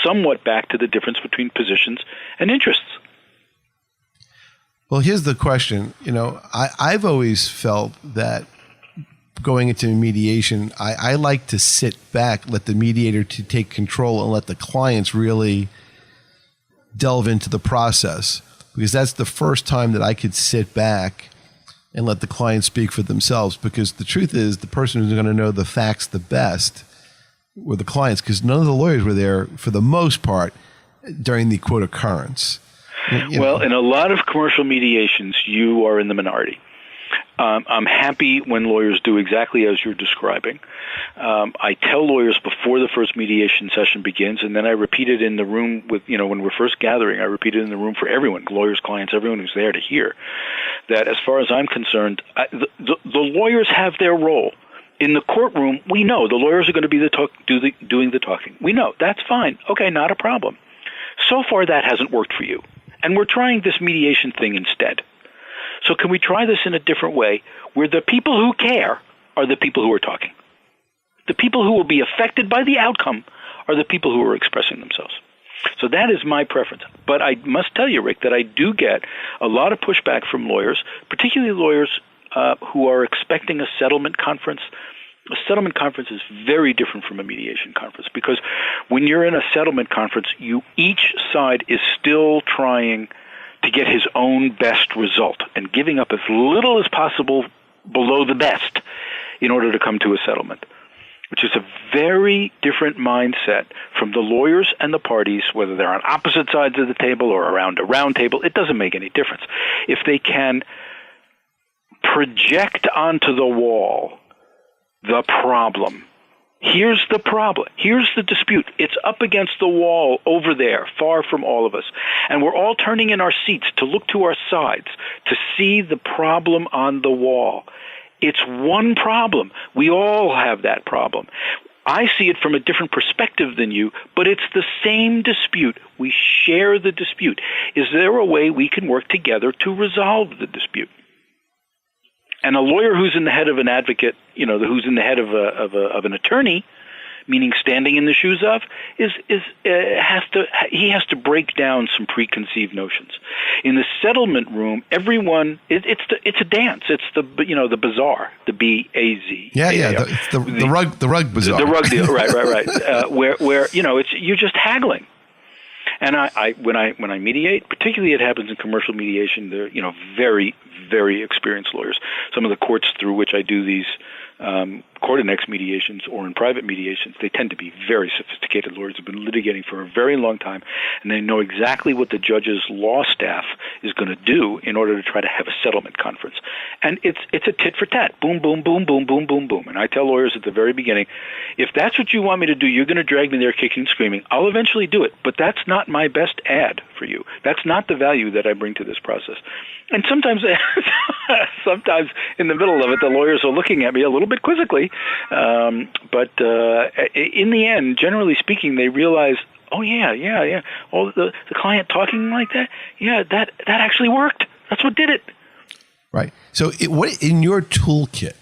somewhat back to the difference between positions and interests. Well, here's the question. I've always felt that going into mediation, I like to sit back, let the mediator to take control and let the clients really delve into the process, because that's the first time that I could sit back and let the client speak for themselves, because the truth is the person who's going to know the facts the best were the clients, because none of the lawyers were there for the most part during the quote occurrence. Well, in a lot of commercial mediations, you are in the minority. I'm happy when lawyers do exactly as you're describing. I tell lawyers before the first mediation session begins, and then I repeat it in the room with, when we're first gathering, I repeat it in the room for everyone, lawyers, clients, everyone who's there to hear, that as far as I'm concerned, the lawyers have their role. In the courtroom, we know the lawyers are going to be doing the talking. We know. That's fine. Okay, not a problem. So far, that hasn't worked for you. And we're trying this mediation thing instead. So can we try this in a different way where the people who care are the people who are talking? The people who will be affected by the outcome are the people who are expressing themselves. So that is my preference. But I must tell you, Rick, that I do get a lot of pushback from lawyers, particularly lawyers who are expecting a settlement conference. A settlement conference is very different from a mediation conference, because when you're in a settlement conference, each side is still trying to get his own best result and giving up as little as possible below the best in order to come to a settlement, which is a very different mindset from the lawyers and the parties, whether they're on opposite sides of the table or around a round table. It doesn't make any difference. If they can project onto the wall the problem. Here's the problem. Here's the dispute. It's up against the wall over there, far from all of us. And we're all turning in our seats to look to our sides to see the problem on the wall. It's one problem. We all have that problem. I see it from a different perspective than you, but it's the same dispute. We share the dispute. Is there a way we can work together to resolve the dispute? And a lawyer who's in the head of an advocate, who's in the head of an attorney, meaning standing in the shoes of, he has to break down some preconceived notions. In the settlement room, everyone it's a dance. It's the bazaar, the BAZ. It's the rug bazaar. The rug deal, right. Where you're just haggling. And when I mediate, particularly it happens in commercial mediation, they're very, very experienced lawyers. Some of the courts through which I do these court-annex mediations or in private mediations, they tend to be very sophisticated lawyers who've been litigating for a very long time, and they know exactly what the judge's law staff is going to do in order to try to have a settlement conference. And it's a tit for tat, boom, boom, boom, boom, boom, boom, boom. And I tell lawyers at the very beginning, if that's what you want me to do, you're going to drag me there kicking and screaming. I'll eventually do it, but that's not my best ad for you. That's not the value that I bring to this process. And sometimes in the middle of it, the lawyers are looking at me a little bit quizzically. But in the end, generally speaking, they realize, oh, yeah. Oh, the client talking like that? Yeah, that actually worked. That's what did it. Right. So what in your toolkit,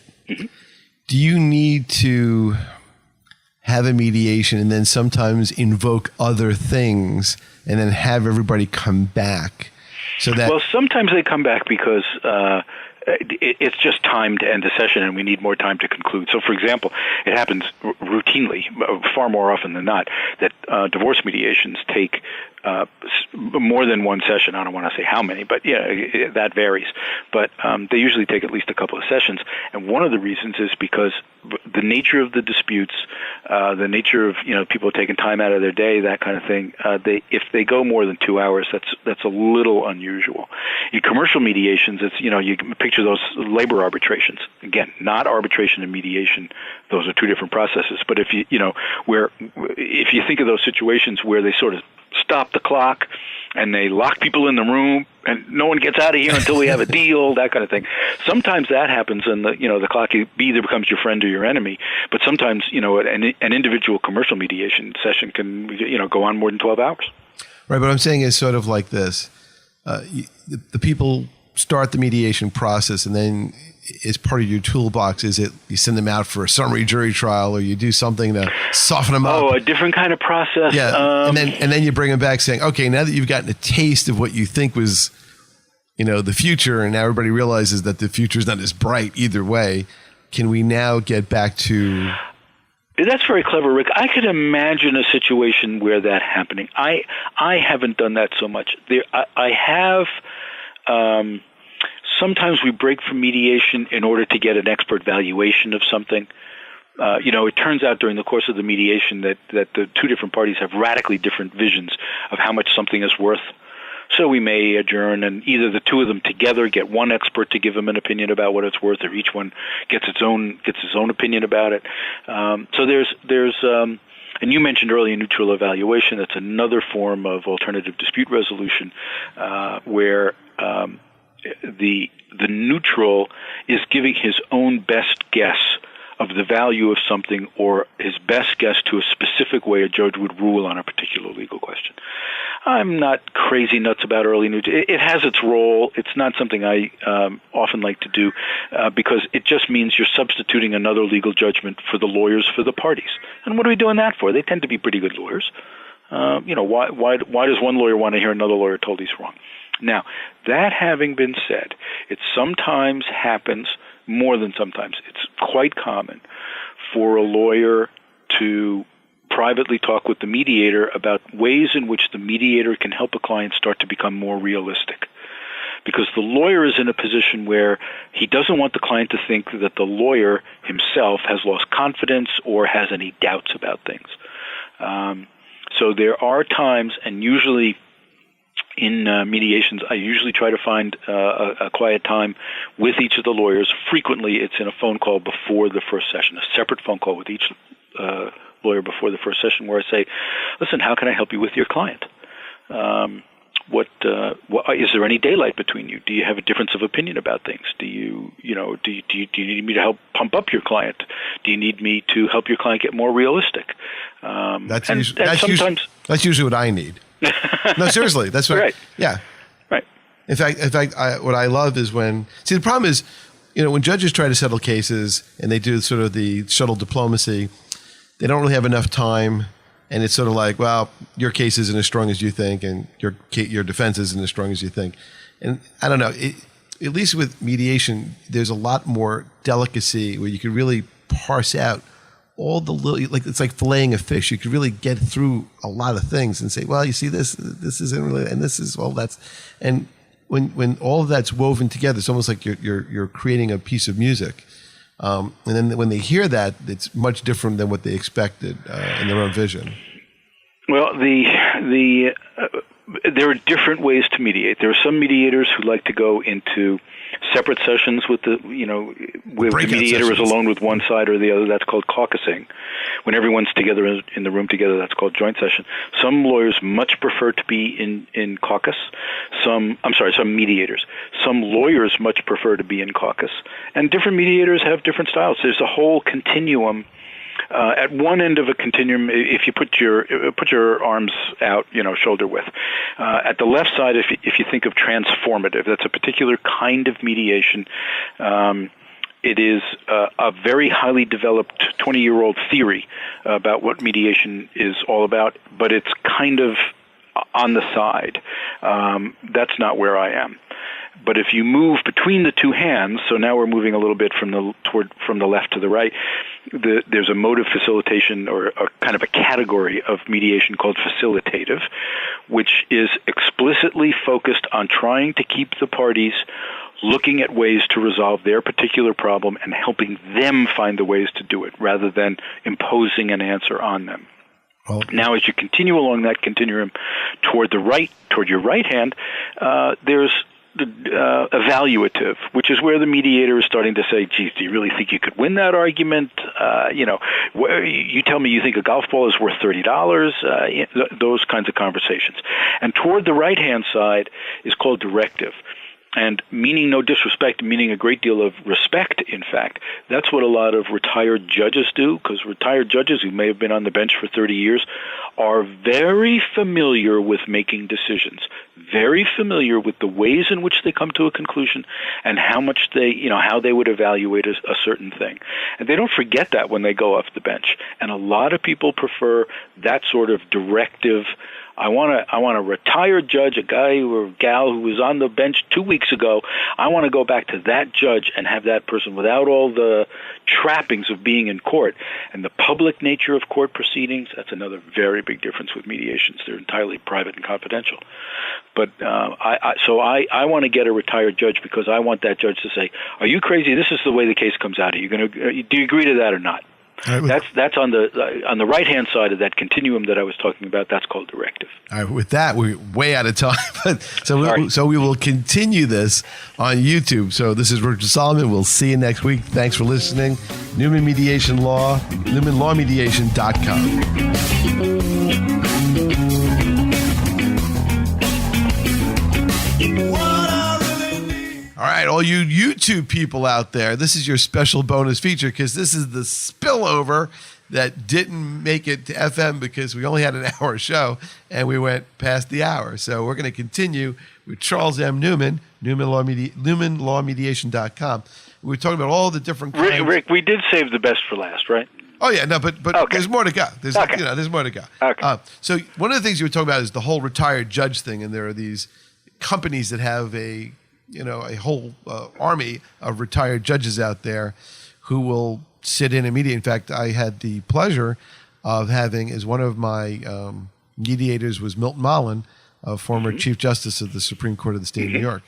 do you need to have a mediation and then sometimes invoke other things and then have everybody come back? Well, sometimes they come back because it's just time to end the session and we need more time to conclude. So, for example, it happens routinely, far more often than not, that divorce mediations take more than one session. I don't want to say how many, but that varies. But they usually take at least a couple of sessions. And one of the reasons is because the nature of the disputes, the nature of people taking time out of their day, that kind of thing. If they go more than 2 hours, that's a little unusual. In commercial mediations, it's you picture those labor arbitrations. Again, not arbitration and mediation; those are two different processes. But if you think of those situations where they sort of stop the clock and they lock people in the room and no one gets out of here until we have a deal, that kind of thing. Sometimes that happens and the clock either becomes your friend or your enemy. But sometimes, an individual commercial mediation session can, go on more than 12 hours. Right. But what I'm saying is sort of like this. The people start the mediation process and then as part of your toolbox, is it you send them out for a summary jury trial or you do something to soften them up? Oh, a different kind of process. Yeah, and then you bring them back saying, okay, now that you've gotten a taste of what you think was, the future, and now everybody realizes that the future is not as bright either way, can we now get back to... That's very clever, Rick. I could imagine a situation where that happening. I haven't done that so much. I have... Sometimes we break from mediation in order to get an expert valuation of something. It turns out during the course of the mediation that the two different parties have radically different visions of how much something is worth. So we may adjourn, and either the two of them together get one expert to give them an opinion about what it's worth, or each one gets his own opinion about it. So there's and you mentioned earlier neutral evaluation. That's another form of alternative dispute resolution where the neutral is giving his own best guess of the value of something or his best guess to a specific way a judge would rule on a particular legal question. I'm not crazy nuts about early neutral. It has its role. It's not something I often like to do because it just means you're substituting another legal judgment for the lawyers for the parties. And what are we doing that for? They tend to be pretty good lawyers. Why does one lawyer want to hear another lawyer told he's wrong? Now, that having been said, it sometimes happens, more than sometimes, it's quite common for a lawyer to privately talk with the mediator about ways in which the mediator can help a client start to become more realistic. Because the lawyer is in a position where he doesn't want the client to think that the lawyer himself has lost confidence or has any doubts about things. So there are times, and usually in mediations, I usually try to find a quiet time with each of the lawyers. Frequently, it's in a phone call before the first session, a separate phone call with each lawyer before the first session, where I say, "Listen, how can I help you with your client? What is there any daylight between you? Do you have a difference of opinion about things? Do you need me to help pump up your client? Do you need me to help your client get more realistic?" That's usually what I need. No, seriously, that's what. Right. Yeah. Right. In fact, what I love is when the problem is, when judges try to settle cases and they do sort of the shuttle diplomacy, they don't really have enough time. And it's sort of like, well, your case isn't as strong as you think, and your defense isn't as strong as you think. And I don't know. At least with mediation, there's a lot more delicacy where you can really parse out all the little, it's like filleting a fish. You could really get through a lot of things and say, well, you see this isn't really, and this is, well, that's, and when all of that's woven together, it's almost like you're creating a piece of music. And then when they hear that, it's much different than what they expected in their own vision. Well, there are different ways to mediate. There are some mediators who like to go into separate sessions with where the mediator is alone with one side or the other. That's called caucusing. When everyone's together in the room together, that's called joint session. Some lawyers much prefer to be in caucus. Some mediators. Some lawyers much prefer to be in caucus. And different mediators have different styles. There's a whole continuum. At one end of a continuum, if you put your arms out, shoulder width. At the left side, if you think of transformative, that's a particular kind of mediation. It is a very highly developed 20-year-old theory about what mediation is all about, but it's kind of on the side. That's not where I am. But if you move between the two hands, so now we're moving a little bit from the left to the right, there's a mode of facilitation or a kind of a category of mediation called facilitative, which is explicitly focused on trying to keep the parties looking at ways to resolve their particular problem and helping them find the ways to do it rather than imposing an answer on them. Now, as you continue along that continuum toward your right hand, there's evaluative, which is where the mediator is starting to say, geez, do you really think you could win that argument? You tell me you think a golf ball is worth $30, those kinds of conversations. And toward the right-hand side is called directive. And meaning no disrespect, meaning a great deal of respect, in fact. That's what a lot of retired judges do, because retired judges who may have been on the bench for 30 years are very familiar with making decisions, very familiar with the ways in which they come to a conclusion and how much how they would evaluate a certain thing. And they don't forget that when they go off the bench. And a lot of people prefer that sort of directive. I want a retired judge, a guy or gal who was on the bench 2 weeks ago. I want to go back to that judge and have that person without all the trappings of being in court. And the public nature of court proceedings, that's another very big difference with mediations. They're entirely private and confidential. But I want to get a retired judge because I want that judge to say, are you crazy? This is the way the case comes out. Do you agree to that or not? That's on the right-hand side of that continuum that I was talking about. That's called directive. All right, with that, we're way out of time. So we will continue this on YouTube. So this is Richard Solomon. We'll see you next week. Thanks for listening. Newman Mediation Law, NewmanLawMediation.com. All right, all you YouTube people out there, this is your special bonus feature because this is the spillover that didn't make it to FM because we only had an hour show and we went past the hour. So we're going to continue with Charles M. Newman, NewmanLawMediation.com. We're talking about all the different kinds. Rick, we did save the best for last, right? Oh yeah, no, but Okay. there's more to go. There's Okay. there's more to go. Okay. So one of the things you were talking about is the whole retired judge thing, and there are these companies that have a whole army of retired judges out there who will sit in and mediate. In fact, I had the pleasure of having, as one of my mediators was Milton Mullen, a former Chief Justice of the Supreme Court of the State of New York.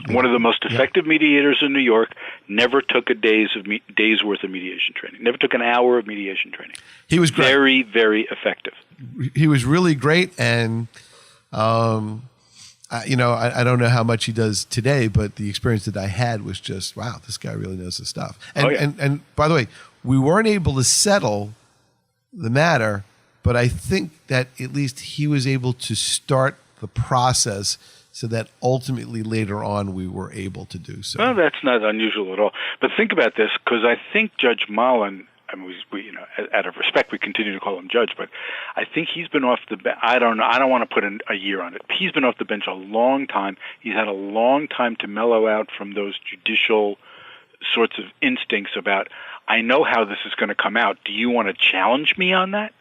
One of the most effective mediators in New York, never took a day's worth of mediation training, never took an hour of mediation training. He was great. Very, very effective. He was really great, and I don't know how much he does today, but the experience that I had was just, wow, this guy really knows his stuff. And, and by the way, we weren't able to settle the matter, but I think that at least he was able to start the process so that ultimately later on we were able to do so. Well, that's not unusual at all. But think about this, because I think Judge Mullen, I mean, out of respect, we continue to call him judge, but I think he's been off the bench. I don't know. I don't want to put a year on it. He's been off the bench a long time. He's had a long time to mellow out from those judicial sorts of instincts about, I know how this is going to come out. Do you want to challenge me on that?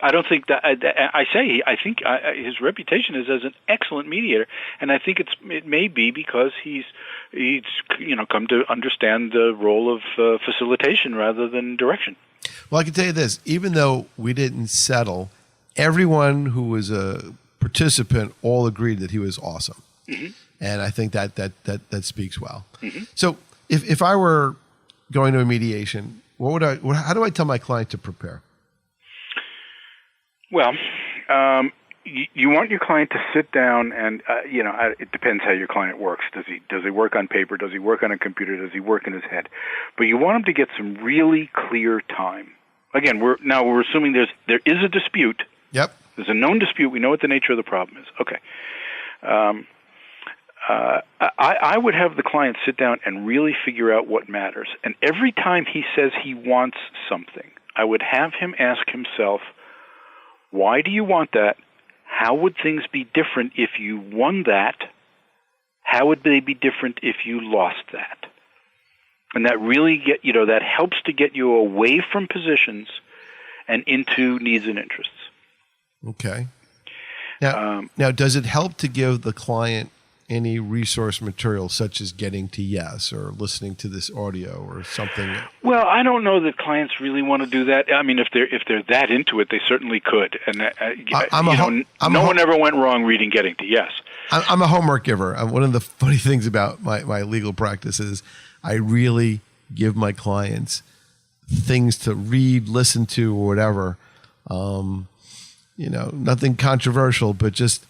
I don't think that I think his reputation is as an excellent mediator, and I think it may be because he's come to understand the role of facilitation rather than direction. Well, I can tell you this: even though we didn't settle, everyone who was a participant all agreed that he was awesome, and I think that speaks well. So, if I were going to a mediation, how do I tell my client to prepare? Well, you want your client to sit down and, it depends how your client works. Does he work on paper? Does he work on a computer? Does he work in his head? But you want him to get some really clear time. Again, we're assuming there is a dispute. Yep. There's a known dispute. We know what the nature of the problem is. Okay. I would have the client sit down and really figure out what matters. And every time he says he wants something, I would have him ask himself, why do you want that? How would things be different if you won that? How would they be different if you lost that? And that really that helps to get you away from positions and into needs and interests. Okay. Now, does it help to give the client any resource material, such as getting to yes or listening to this audio or something? Well, I don't know that clients really want to do that. I mean, if they're that into it, they certainly could. And no one ever went wrong reading Getting to Yes. I'm a homework giver. One of the funny things about my legal practice is I really give my clients things to read, listen to, or whatever. Nothing controversial, but just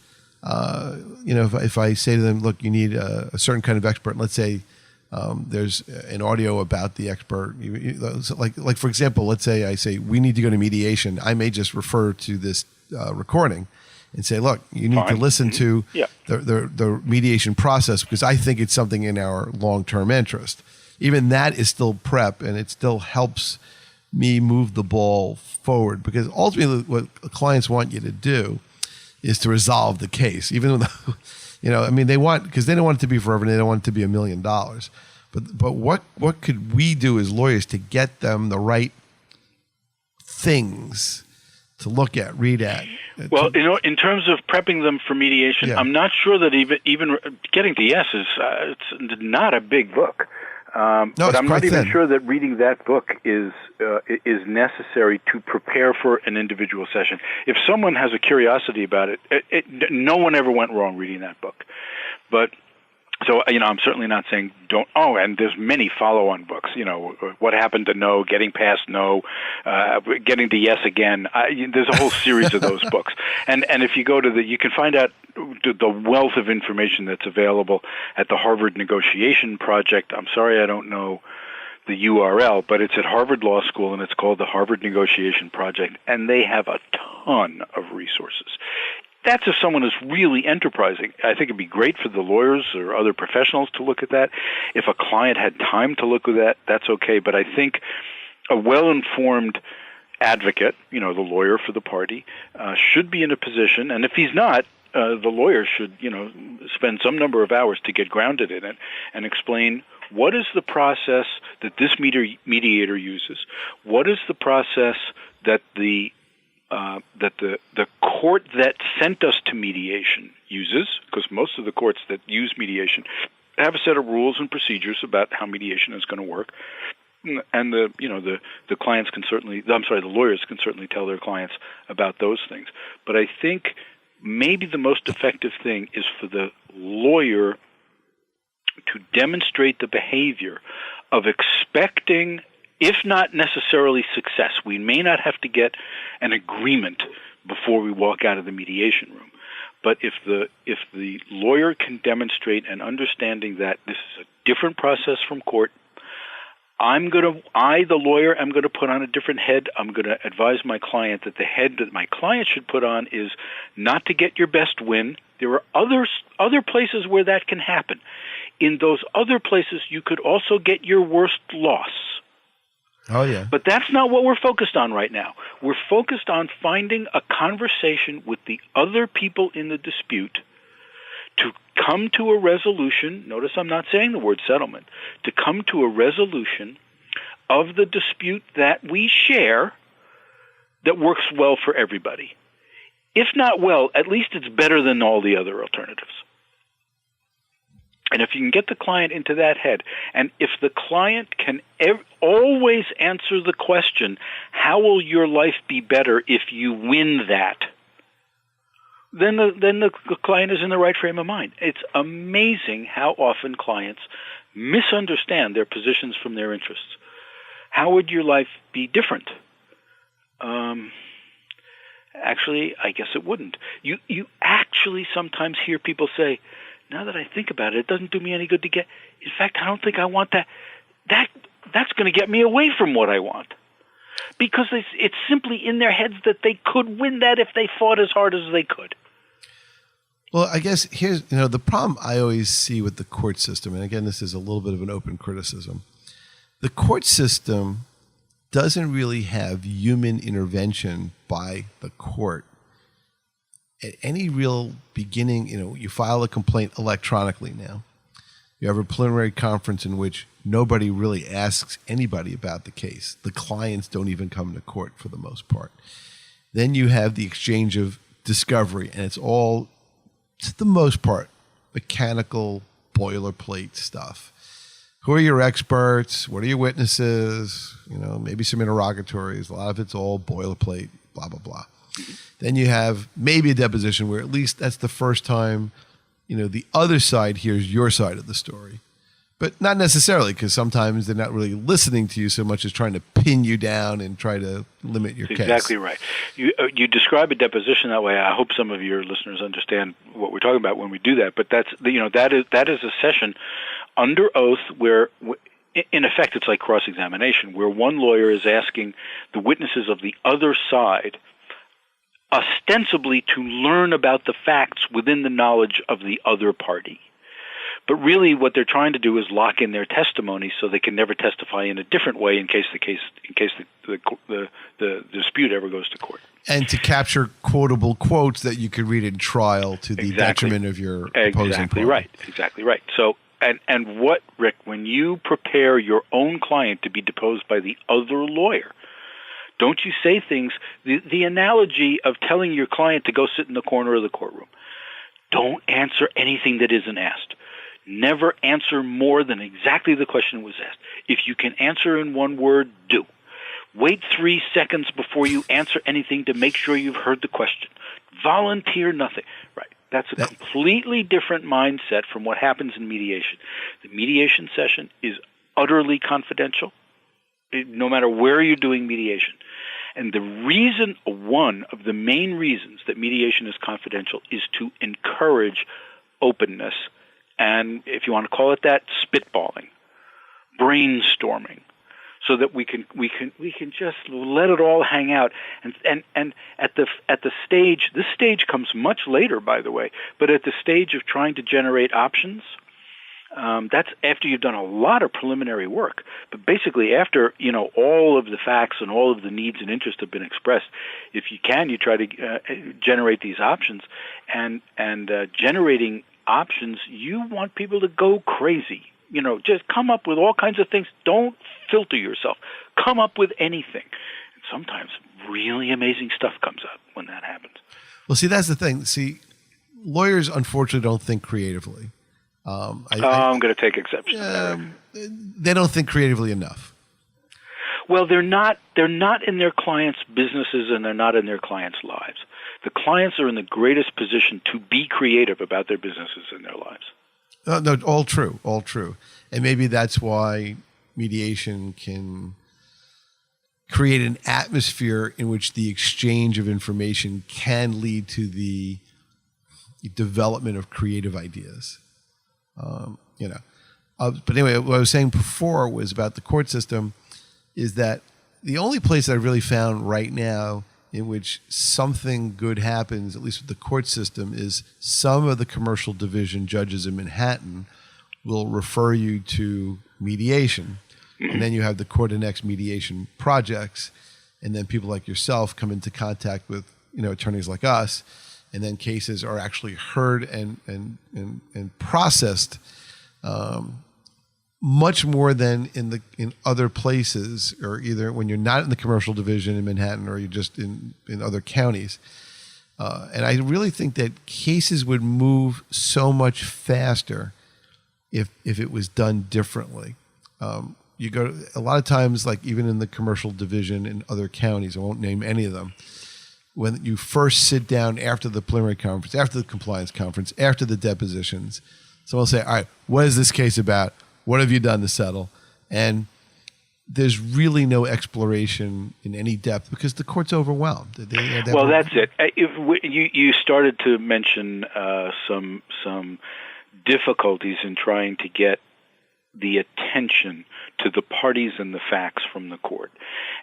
if I say to them, look, you need a certain kind of expert. Let's say there's an audio about the expert. Like for example, let's say I say we need to go to mediation. I may just refer to this recording and say, look, you need to listen to the mediation process because I think it's something in our long-term interest. Even that is still prep, and it still helps me move the ball forward because ultimately what clients want you to do is to resolve the case, even though, they want, because they don't want it to be forever and they don't want it to be $1 million. But what could we do as lawyers to get them the right things to look at, read at? Well, in terms of prepping them for mediation, I'm not sure that even Getting to Yes is it's not a big book. But I'm not even sure that reading that book is necessary to prepare for an individual session. If someone has a curiosity about it, no one ever went wrong reading that book. But so I'm certainly not saying don't. Oh, and there's many follow-on books. What Happened to No, Getting Past No, Getting to Yes Again. There's a whole series of those books. And if you go to you can find out the wealth of information that's available at the Harvard Negotiation Project. I'm sorry, I don't know the URL, but it's at Harvard Law School, and it's called the Harvard Negotiation Project, and they have a ton of resources. That's if someone is really enterprising. I think it'd be great for the lawyers or other professionals to look at that. If a client had time to look at that, that's okay. But I think a well-informed advocate, the lawyer for the party, should be in a position, and if he's not, the lawyer should, spend some number of hours to get grounded in it and explain What is the process that this mediator uses? What is the process that the court that sent us to mediation uses? Because most of the courts that use mediation have a set of rules and procedures about how mediation is going to work. And the clients can certainly, the lawyers can certainly tell their clients about those things. But I think maybe the most effective thing is for the lawyer to demonstrate the behavior of expecting, if not necessarily success. We may not have to get an agreement before we walk out of the mediation room. But if the lawyer can demonstrate an understanding that this is a different process from court, the lawyer, am going to put on a different head. I'm going to advise my client that the head that my client should put on is not to get your best win. There are other places where that can happen. In those other places, you could also get your worst loss. Oh, yeah. But that's not what we're focused on right now. We're focused on finding a conversation with the other people in the dispute to come to a resolution. Notice I'm not saying the word settlement. To come to a resolution of the dispute that we share that works well for everybody. If not well, at least it's better than all the other alternatives. And if you can get the client into that head, and if the client can always answer the question, how will your life be better if you win that? Then the client is in the right frame of mind. It's amazing how often clients misunderstand their positions from their interests. How would your life be different? Actually, I guess it wouldn't. You actually sometimes hear people say, now that I think about it, it doesn't do me any good to get. In fact, I don't think I want that. That's going to get me away from what I want. Because it's simply in their heads that they could win that if they fought as hard as they could. Well, I guess here's the problem I always see with the court system, and again, this is a little bit of an open criticism. The court system doesn't really have human intervention by the court. At any real beginning, you file a complaint electronically now. You have a preliminary conference in which nobody really asks anybody about the case. The clients don't even come to court for the most part. Then you have the exchange of discovery, and it's all, to the most part, mechanical boilerplate stuff. Who are your experts? What are your witnesses? Maybe some interrogatories. A lot of it's all boilerplate, blah, blah, blah. Then you have maybe a deposition where at least that's the first time, the other side hears your side of the story. But not necessarily, because sometimes they're not really listening to you so much as trying to pin you down and try to limit your case. Exactly right. You describe a deposition that way. I hope some of your listeners understand what we're talking about when we do that. But that is a session under oath where, in effect, it's like cross-examination, where one lawyer is asking the witnesses of the other side ostensibly to learn about the facts within the knowledge of the other party. But really what they're trying to do is lock in their testimony so they can never testify in a different way in case the dispute ever goes to court. And to capture quotable quotes that you could read in trial to the detriment of your opposing party. Exactly right. So and what, Rick, when you prepare your own client to be deposed by the other lawyer, don't you say things, the analogy of telling your client to go sit in the corner of the courtroom. Don't answer anything that isn't asked. Never answer more than exactly the question was asked. If you can answer in one word, do. Wait 3 seconds before you answer anything to make sure you've heard the question. Volunteer nothing. Right. That's a completely different mindset from what happens in mediation. The mediation session is utterly confidential, no matter where you're doing mediation. And the reason, one of the main reasons that mediation is confidential is to encourage openness. And if you want to call it that, spitballing, brainstorming, so that we can just let it all hang out. And at the stage, this stage comes much later, by the way, but at the stage of trying to generate options, that's after you've done a lot of preliminary work. But basically, after all of the facts and all of the needs and interests have been expressed, if you can, you try to generate these options. And generating options, you want people to go crazy. just come up with all kinds of things. Don't filter yourself. Come up with anything. And sometimes really amazing stuff comes up when that happens. Well, see, that's the thing. See, lawyers unfortunately don't think creatively. I'm going to take exception to that. They don't think creatively enough. Well, they're not in their clients' businesses, and they're not in their clients' lives. The clients are in the greatest position to be creative about their businesses and their lives. No, all true. And maybe that's why mediation can create an atmosphere in which the exchange of information can lead to the development of creative ideas. But anyway, what I was saying before was about the court system is that the only place I really found right now in which something good happens, at least with the court system, is some of the commercial division judges in Manhattan will refer you to mediation. And then you have the court annex mediation projects. And then people like yourself come into contact with, attorneys like us. And then cases are actually heard and processed much more than in other places, or either when you're not in the commercial division in Manhattan or you're just in other counties. And I really think that cases would move so much faster if it was done differently. You go a lot of times, like even in the commercial division in other counties, I won't name any of them, when you first sit down after the preliminary conference, after the compliance conference, after the depositions, someone will say, all right, what is this case about? What have you done to settle? And there's really no exploration in any depth because the court's overwhelmed. Well, that's it. You started to mention some difficulties in trying to get the attention to the parties and the facts from the court.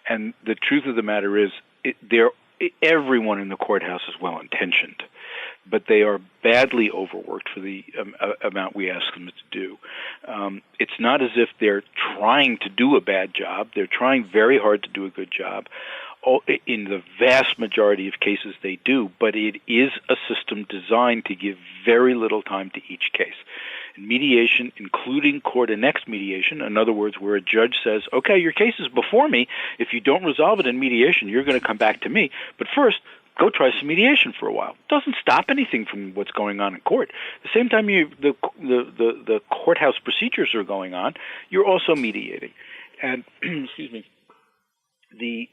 And the truth of the matter is, everyone in the courthouse is well-intentioned, but they are badly overworked for the amount we ask them to do. It's not as if they're trying to do a bad job. They're trying very hard to do a good job. In the vast majority of cases they do, but it is a system designed to give very little time to each case. In mediation, including court annexed mediation, in other words, where a judge says, okay, your case is before me. If you don't resolve it in mediation, you're going to come back to me. But first, go try some mediation for a while. It doesn't stop anything from what's going on in court. At the same time the courthouse procedures are going on, you're also mediating. And, excuse me, the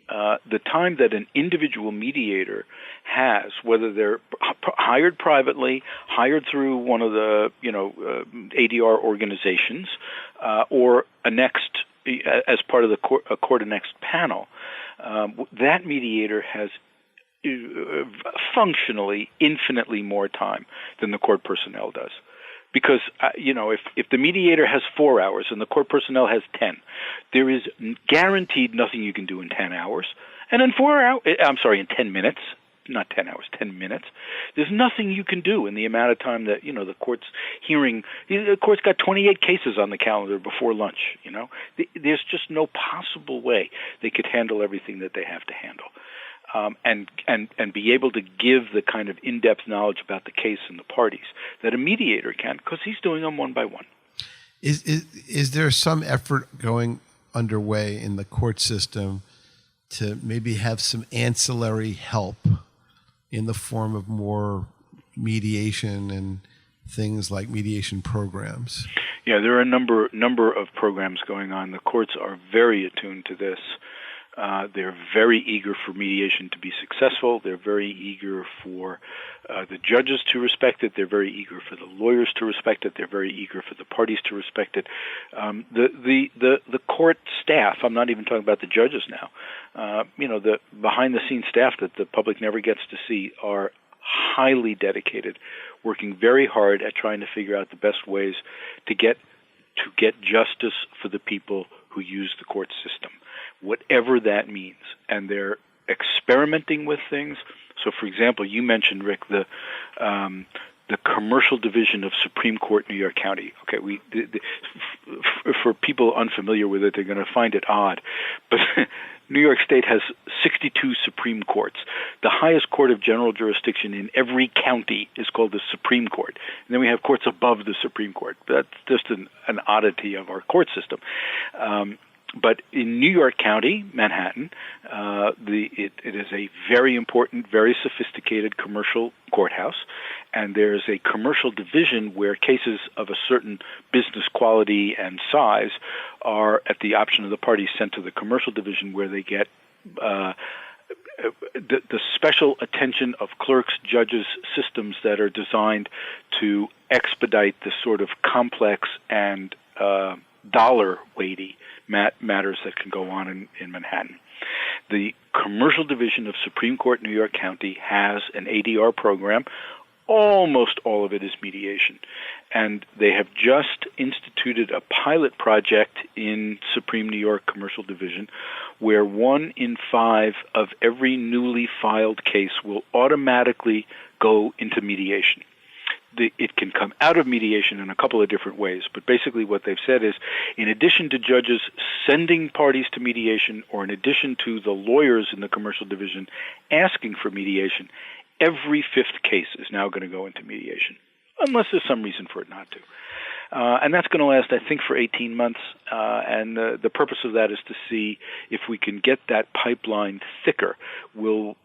time that an individual mediator has, whether they're hired privately, hired through one of the ADR organizations, or annexed as part of a court annexed panel, that mediator has functionally infinitely more time than the court personnel does. Because, if the mediator has 4 hours and the court personnel has 10, there is guaranteed nothing you can do in 10 hours. And in 10 minutes, not 10 hours, 10 minutes, there's nothing you can do in the amount of time that, the court's hearing. The court's got 28 cases on the calendar before lunch, There's just no possible way they could handle everything that they have to handle. And be able to give the kind of in-depth knowledge about the case and the parties that a mediator can, because he's doing them one by one. Is there some effort going underway in the court system to maybe have some ancillary help in the form of more mediation and things like mediation programs? Yeah, there are a number of programs going on. The courts are very attuned to this. They're very eager for mediation to be successful. They're very eager for the judges to respect it. They're very eager for the lawyers to respect it. They're very eager for the parties to respect it. The court staff, I'm not even talking about the judges now, the behind-the-scenes staff that the public never gets to see are highly dedicated, working very hard at trying to figure out the best ways to get justice for the people who use the court system, whatever that means. And they're experimenting with things. So, for example, you mentioned, Rick, the commercial division of Supreme Court, New York County. Okay, for people unfamiliar with it, they're going to find it odd, but New York State has 62 Supreme Courts. The highest court of general jurisdiction in every county is called the Supreme Court. And then we have courts above the Supreme Court. That's just an oddity of our court system. But in New York County, Manhattan, it is a very important, very sophisticated commercial courthouse, and there's a commercial division where cases of a certain business quality and size are, at the option of the parties, sent to the commercial division, where they get the special attention of clerks, judges, systems that are designed to expedite the sort of complex and dollar-weighty matters that can go on in Manhattan. The commercial division of Supreme Court New York County has an ADR program. Almost all of it is mediation. And they have just instituted a pilot project in Supreme New York Commercial Division where 1 in 5 of every newly filed case will automatically go into mediation. It can come out of mediation in a couple of different ways, but basically what they've said is, in addition to judges sending parties to mediation, or in addition to the lawyers in the commercial division asking for mediation, every 5th case is now going to go into mediation, unless there's some reason for it not to. And that's going to last, I think, for 18 months, and the purpose of that is to see if we can get that pipeline thicker. Will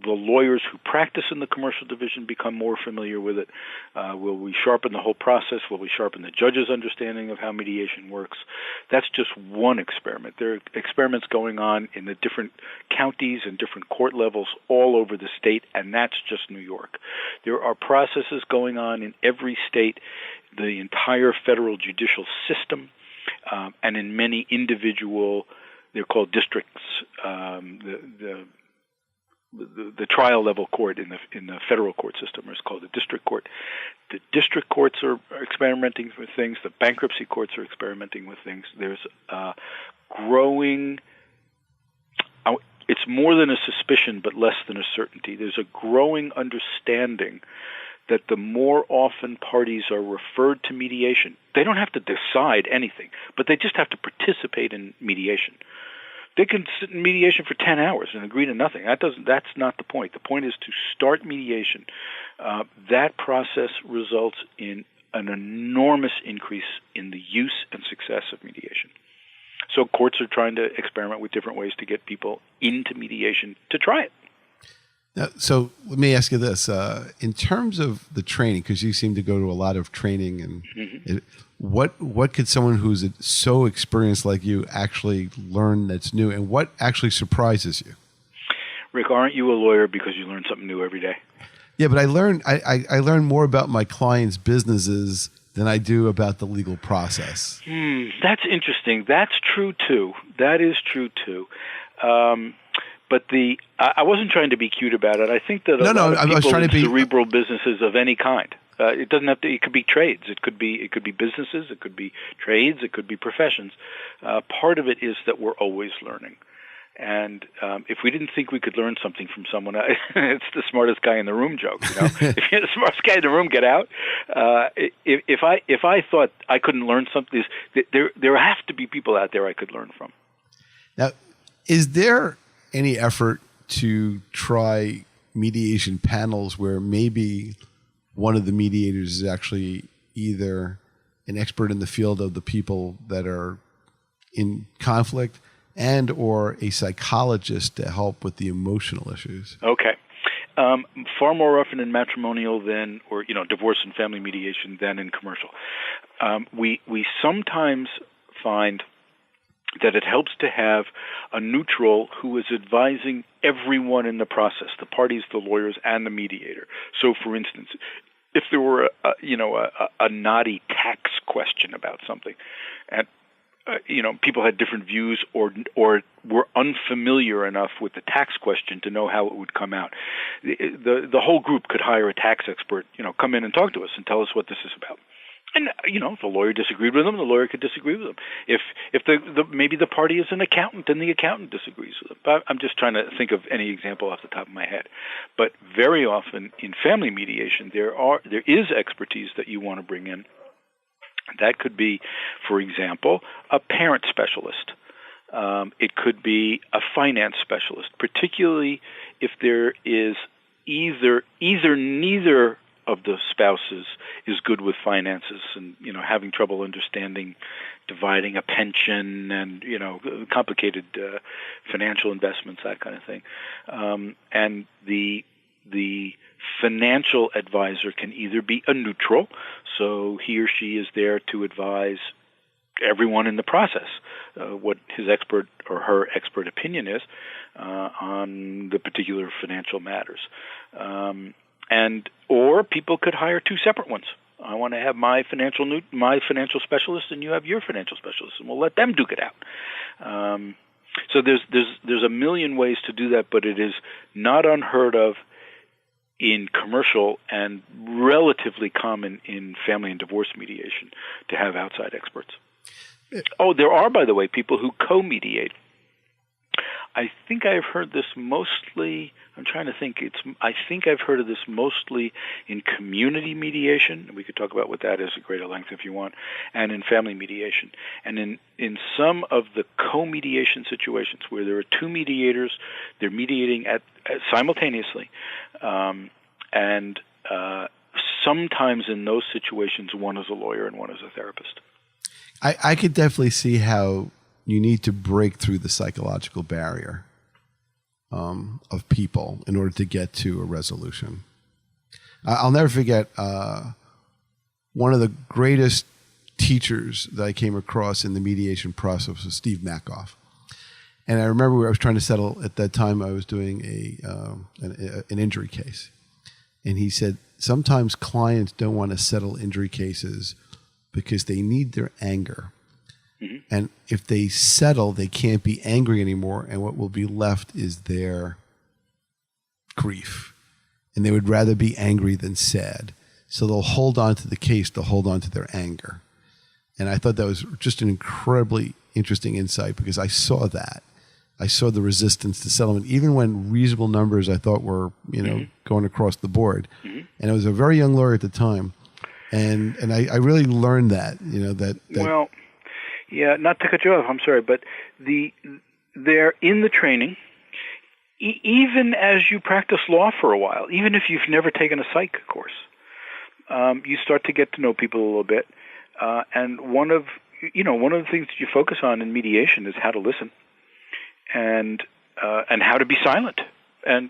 the lawyers who practice in the commercial division become more familiar with it? Will we sharpen the whole process? Will we sharpen the judge's understanding of how mediation works? That's just one experiment. There are experiments going on in the different counties and different court levels all over the state, and that's just New York. There are processes going on in every state, the entire federal judicial system, and in many individual, they're called districts, the trial level court in the federal court system is called the district court. The district courts are experimenting with things. The bankruptcy courts are experimenting with things. There's growing. It's more than a suspicion, but less than a certainty. There's a growing understanding that the more often parties are referred to mediation, they don't have to decide anything, but they just have to participate in mediation. They can sit in mediation for 10 hours and agree to nothing. That's not the point. The point is to start mediation. That process results in an enormous increase in the use and success of mediation. So courts are trying to experiment with different ways to get people into mediation to try it. Now, so let me ask you this. In terms of the training, because you seem to go to a lot of training, and what could someone who's so experienced like you actually learn that's new, and what actually surprises you? Rick, aren't you a lawyer because you learn something new every day? Yeah, but I learn more about my clients' businesses than I do about the legal process. That's interesting. That's true, too. That is true, too. But I wasn't trying to be cute about it. I think that a lot of people in cerebral businesses of any kind. It doesn't have to. It could be trades. It could be businesses. It could be trades. It could be professions. Part of it is that we're always learning. And if we didn't think we could learn something from someone, it's the smartest guy in the room joke. You know, if you're the smartest guy in the room, get out. If I thought I couldn't learn something, there have to be people out there I could learn from. Now, is there any effort to try mediation panels where maybe one of the mediators is actually either an expert in the field of the people that are in conflict and or a psychologist to help with the emotional issues? Okay. Far more often in matrimonial than, or divorce and family mediation than in commercial. We sometimes find that it helps to have a neutral who is advising everyone in the process, the parties, the lawyers, and the mediator. So, for instance, if there were a knotty tax question about something, and people had different views or were unfamiliar enough with the tax question to know how it would come out, the whole group could hire a tax expert, come in and talk to us and tell us what this is about. And, if the lawyer disagreed with them, the lawyer could disagree with them. If maybe the party is an accountant and the accountant disagrees with them. But I'm just trying to think of any example off the top of my head. But very often in family mediation, there is expertise that you want to bring in. That could be, for example, a parent specialist. It could be a finance specialist, particularly if there is either neither of the spouses is good with finances and, having trouble understanding dividing a pension and, complicated financial investments, that kind of thing. And the financial advisor can either be a neutral, so he or she is there to advise everyone in the process what his expert or her expert opinion is on the particular financial matters. Or people could hire two separate ones. I want to have my financial specialist, and you have your financial specialist, and we'll let them duke it out. So there's a million ways to do that, but it is not unheard of in commercial and relatively common in family and divorce mediation to have outside experts. Oh, there are, by the way, people who co-mediate. I think I've heard this mostly, I'm trying to think, I think I've heard of this mostly in community mediation. We could talk about what that is at greater length if you want, and in family mediation. And in some of the co-mediation situations where there are two mediators, they're mediating at simultaneously, and sometimes in those situations, one is a lawyer and one is a therapist. I could definitely see how you need to break through the psychological barrier of people in order to get to a resolution. I'll never forget one of the greatest teachers that I came across in the mediation process was Steve Makoff. And I remember I was trying to settle, at that time I was doing an injury case. And he said, sometimes clients don't want to settle injury cases because they need their anger. Mm-hmm. And if they settle, they can't be angry anymore, and what will be left is their grief. And they would rather be angry than sad. So they'll hold on to the case, they'll hold on to their anger. And I thought that was just an incredibly interesting insight, because I saw that. I saw the resistance to settlement, even when reasonable numbers I thought were, mm-hmm. going across the board. Mm-hmm. And I was a very young lawyer at the time. And I really learned that, that. Well, yeah, not to cut you off, I'm sorry, but they're in the training, even as you practice law for a while, even if you've never taken a psych course, you start to get to know people a little bit. And one of the things that you focus on in mediation is how to listen and how to be silent and,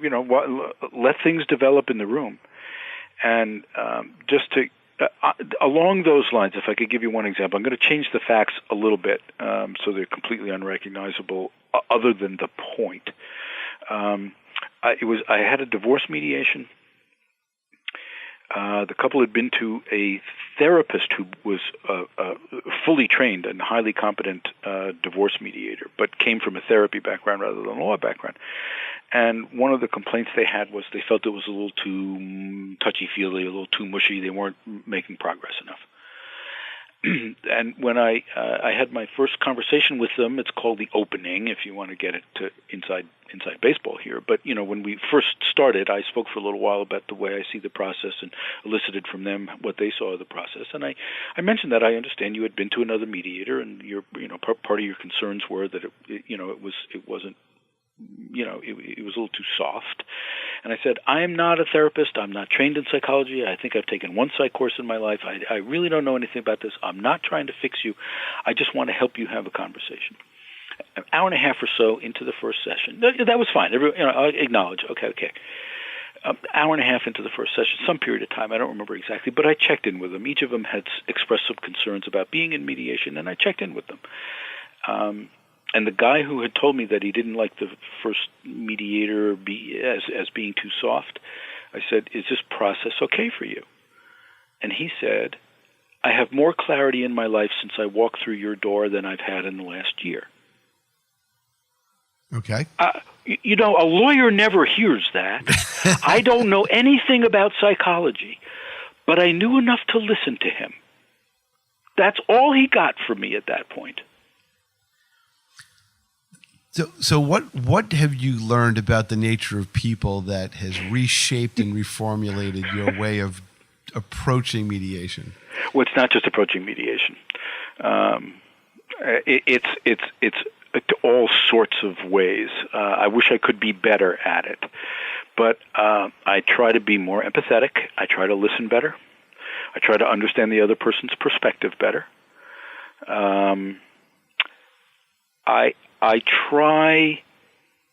let things develop in the room. And just to, along those lines, if I could give you one example, I'm going to change the facts a little bit so they're completely unrecognizable other than the point. I had a divorce mediation. The couple had been to a therapist who was fully trained and highly competent divorce mediator, but came from a therapy background rather than a law background. And one of the complaints they had was they felt it was a little too touchy-feely, a little too mushy. They weren't making progress enough. And when I had my first conversation with them, it's called the opening, if you want to get it to inside baseball here. But, when we first started, I spoke for a little while about the way I see the process and elicited from them what they saw of the process. And I mentioned that I understand you had been to another mediator, and your part of your concerns were that it wasn't. It was a little too soft. And I said, I am not a therapist. I'm not trained in psychology. I think I've taken one psych course in my life. I really don't know anything about this. I'm not trying to fix you. I just want to help you have a conversation. An hour and a half or so into the first session, that was fine. I acknowledge, okay. Hour and a half into the first session, some period of time, I don't remember exactly, but I checked in with them. Each of them had expressed some concerns about being in mediation, and I checked in with them. And the guy who had told me that he didn't like the first mediator as being too soft, I said, is this process okay for you? And he said, I have more clarity in my life since I walked through your door than I've had in the last year. Okay. A lawyer never hears that. I don't know anything about psychology, but I knew enough to listen to him. That's all he got from me at that point. So what have you learned about the nature of people that has reshaped and reformulated your way of approaching mediation? Well, it's not just approaching mediation. It's all sorts of ways. I wish I could be better at it. But I try to be more empathetic. I try to listen better. I try to understand the other person's perspective better. I try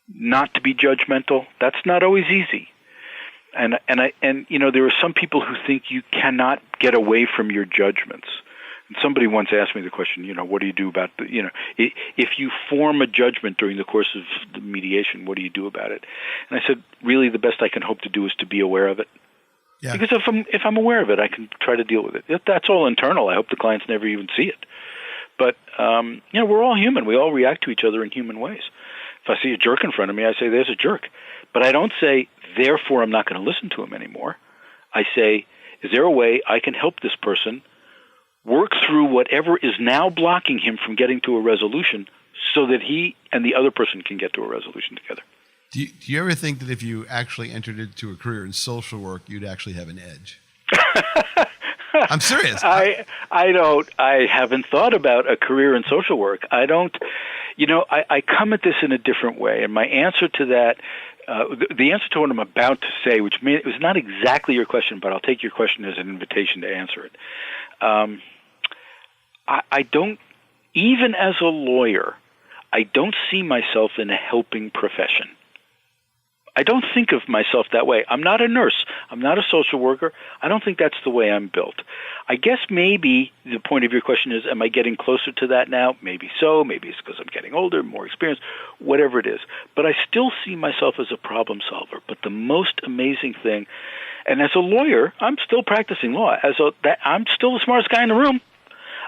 not to be judgmental. That's not always easy. And there are some people who think you cannot get away from your judgments. And somebody once asked me the question, what do you do about if you form a judgment during the course of the mediation, what do you do about it? And I said, really, the best I can hope to do is to be aware of it. Yeah. Because if I'm aware of it, I can try to deal with it. That's all internal. I hope the clients never even see it. But we're all human. We all react to each other in human ways. If I see a jerk in front of me, I say, there's a jerk. But I don't say, therefore, I'm not going to listen to him anymore. I say, is there a way I can help this person work through whatever is now blocking him from getting to a resolution so that he and the other person can get to a resolution together? Do you ever think that if you actually entered into a career in social work, you'd actually have an edge? I'm serious. I haven't thought about a career in social work. I don't, I come at this in a different way. And my answer to that, the answer to what I'm about to say, which it was not exactly your question, but I'll take your question as an invitation to answer it. I don't, even as a lawyer, I don't see myself in a helping profession. I don't think of myself that way. I'm not a nurse. I'm not a social worker. I don't think that's the way I'm built. I guess maybe the point of your question is, am I getting closer to that now? Maybe so. Maybe it's because I'm getting older, more experienced, whatever it is. But I still see myself as a problem solver. But the most amazing thing, and as a lawyer, I'm still practicing law. I'm still the smartest guy in the room.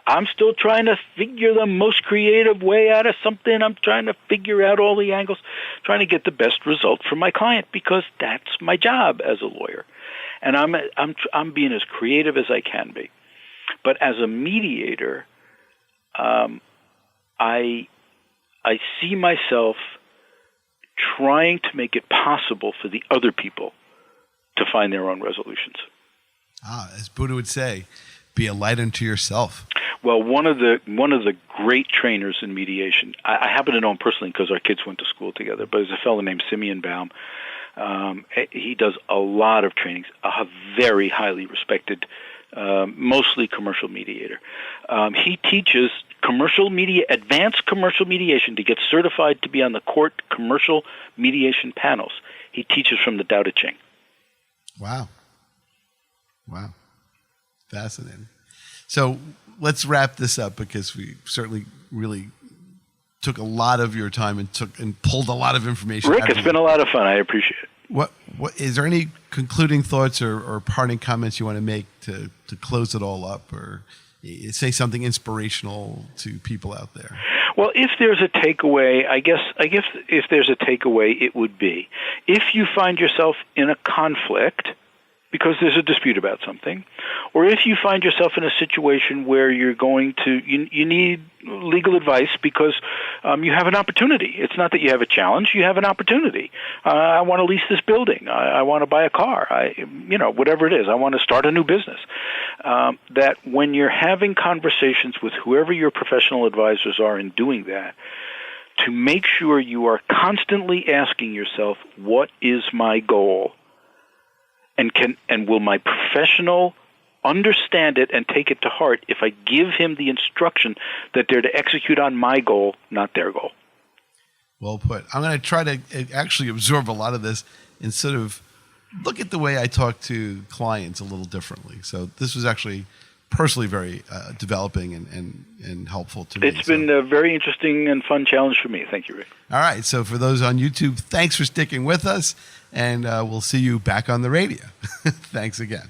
I'm still trying to figure the most creative way out of something. I'm trying to figure out all the angles, trying to get the best result for my client because that's my job as a lawyer. And I'm being as creative as I can be. But as a mediator, I see myself trying to make it possible for the other people to find their own resolutions. As Buddha would say, be a light unto yourself. Well, one of the great trainers in mediation, I happen to know him personally because our kids went to school together, but there's a fellow named Simeon Baum. He does a lot of trainings, a very highly respected, mostly commercial mediator. He teaches advanced commercial mediation to get certified to be on the court commercial mediation panels. He teaches from the Tao Te Ching. Wow. Fascinating. So let's wrap this up because we certainly really took a lot of your time and pulled a lot of information. Rick, it's been a lot of fun. I appreciate it. What is there any concluding thoughts or parting comments you want to make to close it all up, or say something inspirational to people out there? Well, if there's a takeaway, I guess if there's a takeaway, it would be if you find yourself in a conflict because there's a dispute about something, or if you find yourself in a situation where you're going to, you need legal advice because you have an opportunity. It's not that you have a challenge, you have an opportunity. I want to lease this building. I want to buy a car. Whatever it is. I want to start a new business. That when you're having conversations with whoever your professional advisors are in doing that, to make sure you are constantly asking yourself, what is my goal? And will my professional understand it and take it to heart if I give him the instruction that they're to execute on my goal, not their goal? Well put. I'm going to try to actually absorb a lot of this and sort of look at the way I talk to clients a little differently. So this was actually personally very developing and helpful to me. It's been a very interesting and fun challenge for me. Thank you, Rick. All right. So for those on YouTube, thanks for sticking with us, and we'll see you back on the radio. Thanks again.